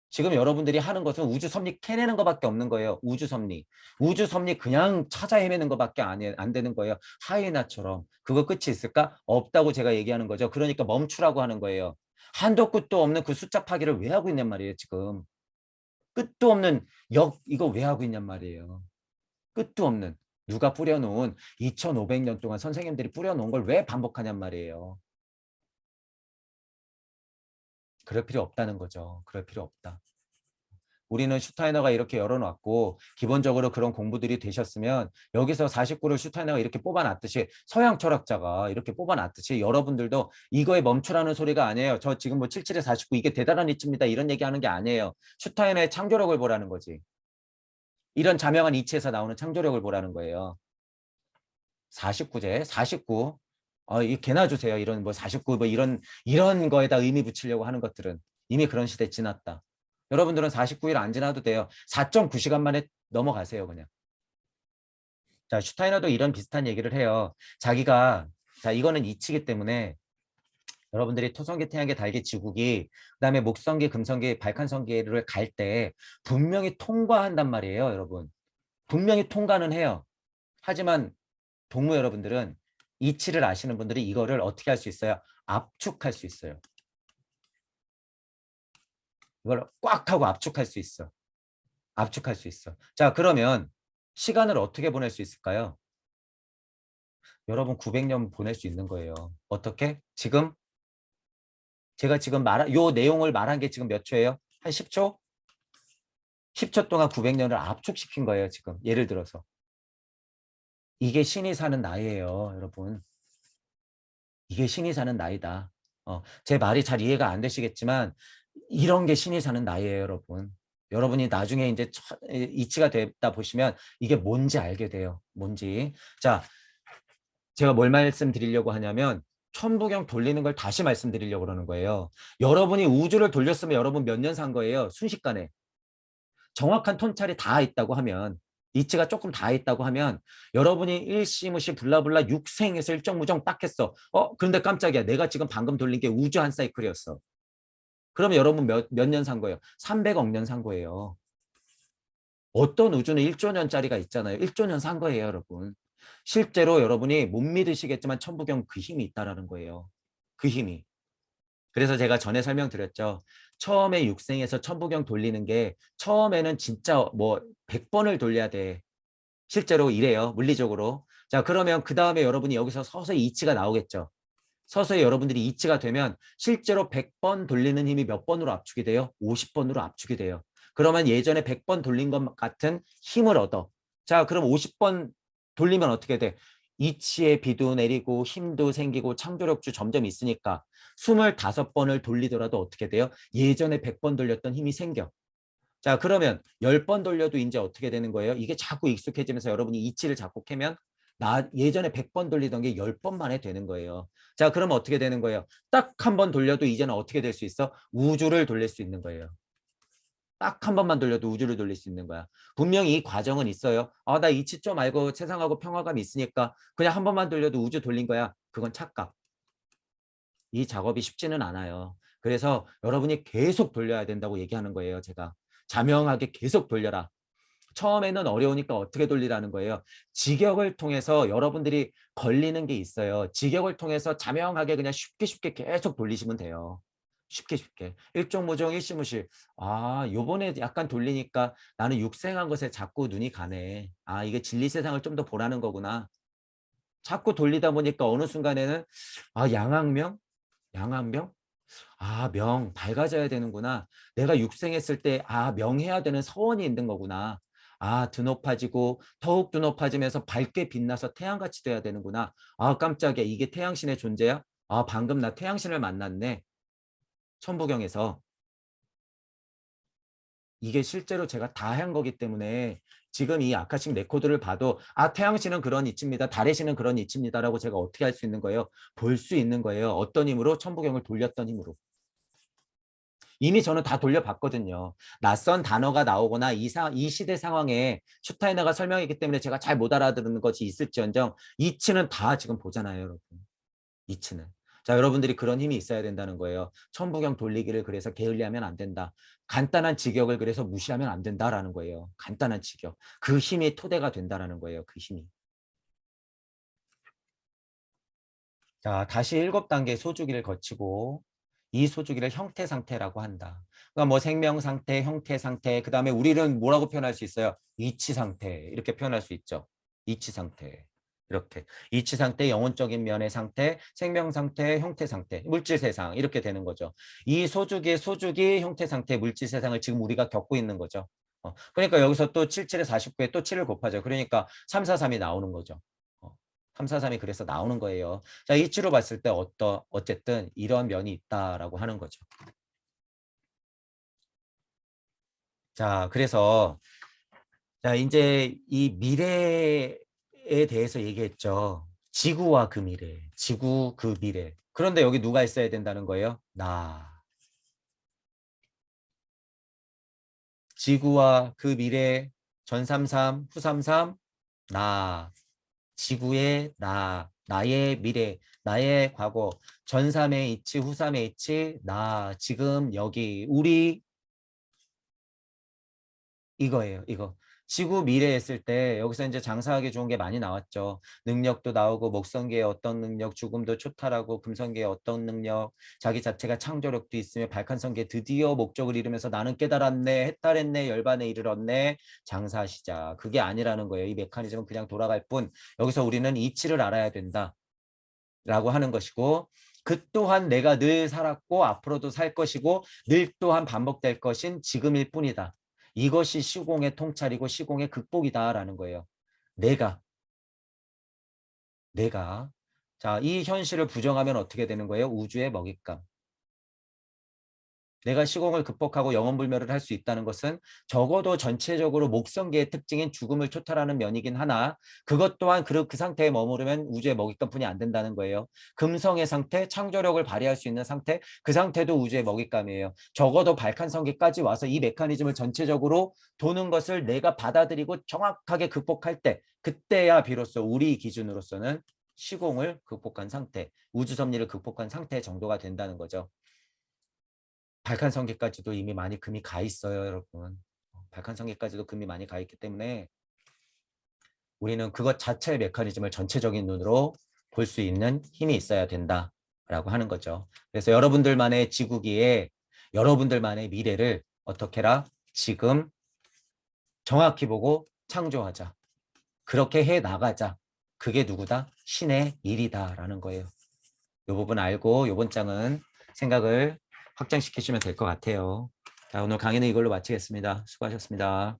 지금 여러분들이 하는 것은 우주 섭리 캐내는 것밖에 없는 거예요. 우주 섭리. 우주 섭리 그냥 찾아 헤매는 것밖에 안 되는 거예요. 하이에나처럼. 그거 끝이 있을까? 없다고 제가 얘기하는 거죠. 그러니까 멈추라고 하는 거예요. 한도 끝도 없는 그 숫자 파기를 왜 하고 있냔 말이에요. 지금. 끝도 없는 이거 왜 하고 있냔 말이에요. 끝도 없는. 누가 뿌려놓은 2500년 동안 선생님들이 뿌려놓은 걸 왜 반복하냔 말이에요. 그럴 필요 없다는 거죠. 그럴 필요 없다. 우리는 슈타이너가 이렇게 열어놨고 기본적으로 그런 공부들이 되셨으면 여기서 49를 슈타이너가 이렇게 뽑아놨듯이 서양 철학자가 이렇게 뽑아놨듯이 여러분들도 이거에 멈추라는 소리가 아니에요. 저 지금 뭐 77에 49 이게 대단한 이치입니다. 이런 얘기하는 게 아니에요. 슈타이너의 창조력을 보라는 거지. 이런 자명한 이치에서 나오는 창조력을 보라는 거예요. 49제 49 이 개나 주세요. 이런 뭐 49 뭐 이런 거에다 의미 붙이려고 하는 것들은 이미 그런 시대 지났다. 여러분들은 49일 안 지나도 돼요. 4.9시간 만에 넘어가세요, 그냥. 자, 슈타이너도 이런 비슷한 얘기를 해요. 자기가 자, 이거는 이치기 때문에 여러분들이 토성계, 태양계, 달계, 지구기, 그다음에 목성계, 금성계, 발칸성계를 갈 때 분명히 통과한단 말이에요, 여러분. 분명히 통과는 해요. 하지만 동무 여러분들은 이치를 아시는 분들이 이거를 어떻게 할 수 있어요? 압축할 수 있어요. 이걸 꽉 하고 압축할 수 있어. 압축할 수 있어. 자, 그러면 시간을 어떻게 보낼 수 있을까요? 여러분 900년 보낼 수 있는 거예요. 어떻게? 지금 제가 지금 요 내용을 말한 게 지금 몇 초예요? 한 10초? 10초 동안 900년을 압축시킨 거예요, 지금. 예를 들어서. 이게 신이 사는 나이예요, 여러분. 이게 신이 사는 나이다. 제 말이 잘 이해가 안 되시겠지만 이런 게 신이 사는 나이예요, 여러분. 여러분이 나중에 이제 이치가 됐다 보시면 이게 뭔지 알게 돼요. 뭔지. 자, 제가 뭘 말씀드리려고 하냐면 천부경 돌리는 걸 다시 말씀드리려고 그러는 거예요. 여러분이 우주를 돌렸으면 여러분 몇 년 산 거예요? 순식간에. 정확한 톤찰이 다 있다고 하면 이치가 조금 다 있다고 하면 여러분이 일시무시 블라블라 육생에서 일정무정 딱 했어. 그런데 깜짝이야. 내가 지금 방금 돌린 게 우주 한 사이클이었어. 그러면 여러분 몇 년 산 거예요? 300억 년 산 거예요. 어떤 우주는 1조 년짜리가 있잖아요. 1조 년 산 거예요, 여러분. 실제로 여러분이 못 믿으시겠지만 천부경 그 힘이 있다라는 거예요. 그 힘이. 그래서 제가 전에 설명드렸죠. 처음에 육생에서 천부경 돌리는 게 처음에는 진짜 뭐 100번을 돌려야 돼. 실제로 이래요. 물리적으로. 자, 그러면 그 다음에 여러분이 여기서 서서히 이치가 나오겠죠. 서서히 여러분들이 이치가 되면 실제로 100번 돌리는 힘이 몇 번으로 압축이 돼요? 50번으로 압축이 돼요. 그러면 예전에 100번 돌린 것 같은 힘을 얻어. 자, 그럼 50번 돌리면 어떻게 돼? 이치의 비도 내리고 힘도 생기고 창조력주 점점 있으니까 25번을 돌리더라도 어떻게 돼요? 예전에 100번 돌렸던 힘이 생겨. 자, 그러면 10번 돌려도 이제 어떻게 되는 거예요? 이게 자꾸 익숙해지면서 여러분이 이치를 자꾸 캐면 나 예전에 100번 돌리던 게 10번 만에 되는 거예요. 자, 그러면 어떻게 되는 거예요? 딱 한 번 돌려도 이제는 어떻게 될 수 있어? 우주를 돌릴 수 있는 거예요. 딱 한 번만 돌려도 우주를 돌릴 수 있는 거야. 분명히 이 과정은 있어요. 나 이치 좀 알고 세상하고 평화감이 있으니까 그냥 한 번만 돌려도 우주 돌린 거야. 그건 착각. 이 작업이 쉽지는 않아요. 그래서 여러분이 계속 돌려야 된다고 얘기하는 거예요. 제가. 자명하게 계속 돌려라. 처음에는 어려우니까 어떻게 돌리라는 거예요. 직역을 통해서 여러분들이 걸리는 게 있어요. 직역을 통해서 자명하게 그냥 쉽게 쉽게 계속 돌리시면 돼요. 쉽게 쉽게. 일종무종 일시무실. 요번에 약간 돌리니까 나는 육생한 것에 자꾸 눈이 가네. 이게 진리 세상을 좀 더 보라는 거구나. 자꾸 돌리다 보니까 어느 순간에는 양학명? 양학명? 명, 밝아져야 되는구나. 내가 육생했을 때, 명해야 되는 서원이 있는 거구나. 아, 드높아지고 더욱 드높아지면서 밝게 빛나서 태양같이 돼야 되는구나. 아, 깜짝이야. 이게 태양신의 존재야? 아, 방금 나 태양신을 만났네. 천부경에서. 이게 실제로 제가 다 한 거기 때문에 지금 이 아카식 레코드를 봐도 아, 태양신은 그런 이치입니다. 달의 신은 그런 이치입니다라고 제가 어떻게 할 수 있는 거예요? 볼 수 있는 거예요. 어떤 힘으로? 천부경을 돌렸던 힘으로. 이미 저는 다 돌려봤거든요. 낯선 단어가 나오거나 이 시대 상황에 슈타이너가 설명했기 때문에 제가 잘 못 알아듣는 것이 있을지언정 이치는 다 지금 보잖아요, 여러분. 이치는. 자, 여러분들이 그런 힘이 있어야 된다는 거예요. 천부경 돌리기를 그래서 게을리하면 안 된다. 간단한 직역을 그래서 무시하면 안 된다라는 거예요. 간단한 직역. 그 힘이 토대가 된다라는 거예요. 그 힘이. 자, 다시 7단계 소주기를 거치고 이 소주기를 형태 상태라고 한다. 그러니까 뭐 생명 상태, 형태 상태, 그 다음에 우리는 뭐라고 표현할 수 있어요? 이치 상태 이렇게 표현할 수 있죠. 이치 상태 이렇게 이치 상태, 영혼적인 면의 상태, 생명 상태, 형태 상태, 물질 세상 이렇게 되는 거죠. 이 소주기의 소주기, 형태 상태, 물질 세상을 지금 우리가 겪고 있는 거죠. 그러니까 여기서 또 77에 49에 또 7을 곱하죠. 그러니까 343이 나오는 거죠. 343이 그래서 나오는 거예요. 자, 이치로 봤을 때 어쨌든 이런 면이 있다라고 하는 거죠. 자, 그래서 자, 이제 이 미래에 대해서 얘기했죠. 지구와 그 미래, 지구 그 미래. 그런데 여기 누가 있어야 된다는 거예요? 나. 지구와 그 미래, 전삼삼, 후삼삼, 나. 지구의 나, 나의 미래, 나의 과거, 전삼의 이치, 후삼의 이치, 나, 지금, 여기, 우리, 이거예요, 이거. 지구 미래 했을 때 여기서 이제 장사하기 좋은 게 많이 나왔죠. 능력도 나오고 목성계의 어떤 능력, 죽음도 초탈하고 금성계의 어떤 능력, 자기 자체가 창조력도 있으며 발칸성계 드디어 목적을 이루면서 나는 깨달았네, 해탈했네, 열반에 이르렀네, 장사 시작. 그게 아니라는 거예요. 이 메커니즘은 그냥 돌아갈 뿐 여기서 우리는 이치를 알아야 된다. 라고 하는 것이고 그 또한 내가 늘 살았고 앞으로도 살 것이고 늘 또한 반복될 것인 지금일 뿐이다. 이것이 시공의 통찰이고 시공의 극복이다라는 거예요. 내가 자, 이 현실을 부정하면 어떻게 되는 거예요? 우주의 먹잇감. 내가 시공을 극복하고 영원불멸을 할 수 있다는 것은 적어도 전체적으로 목성계의 특징인 죽음을 초탈하는 면이긴 하나 그것 또한 그 상태에 머무르면 우주의 먹잇감뿐이 안 된다는 거예요. 금성의 상태, 창조력을 발휘할 수 있는 상태, 그 상태도 우주의 먹잇감이에요. 적어도 발칸성계까지 와서 이 메커니즘을 전체적으로 도는 것을 내가 받아들이고 정확하게 극복할 때 그때야 비로소 우리 기준으로서는 시공을 극복한 상태, 우주 섭리를 극복한 상태 정도가 된다는 거죠. 발칸성계까지도 이미 많이 금이 가 있어요, 여러분. 발칸성계까지도 금이 많이 가 있기 때문에 우리는 그것 자체의 메커니즘을 전체적인 눈으로 볼 수 있는 힘이 있어야 된다라고 하는 거죠. 그래서 여러분들만의 지구기에 여러분들만의 미래를 어떻게 해라? 지금 정확히 보고 창조하자. 그렇게 해 나가자. 그게 누구다? 신의 일이다라는 거예요. 이 부분 알고 이번 장은 생각을 확장시키시면 될 것 같아요. 자, 오늘 강의는 이걸로 마치겠습니다. 수고하셨습니다.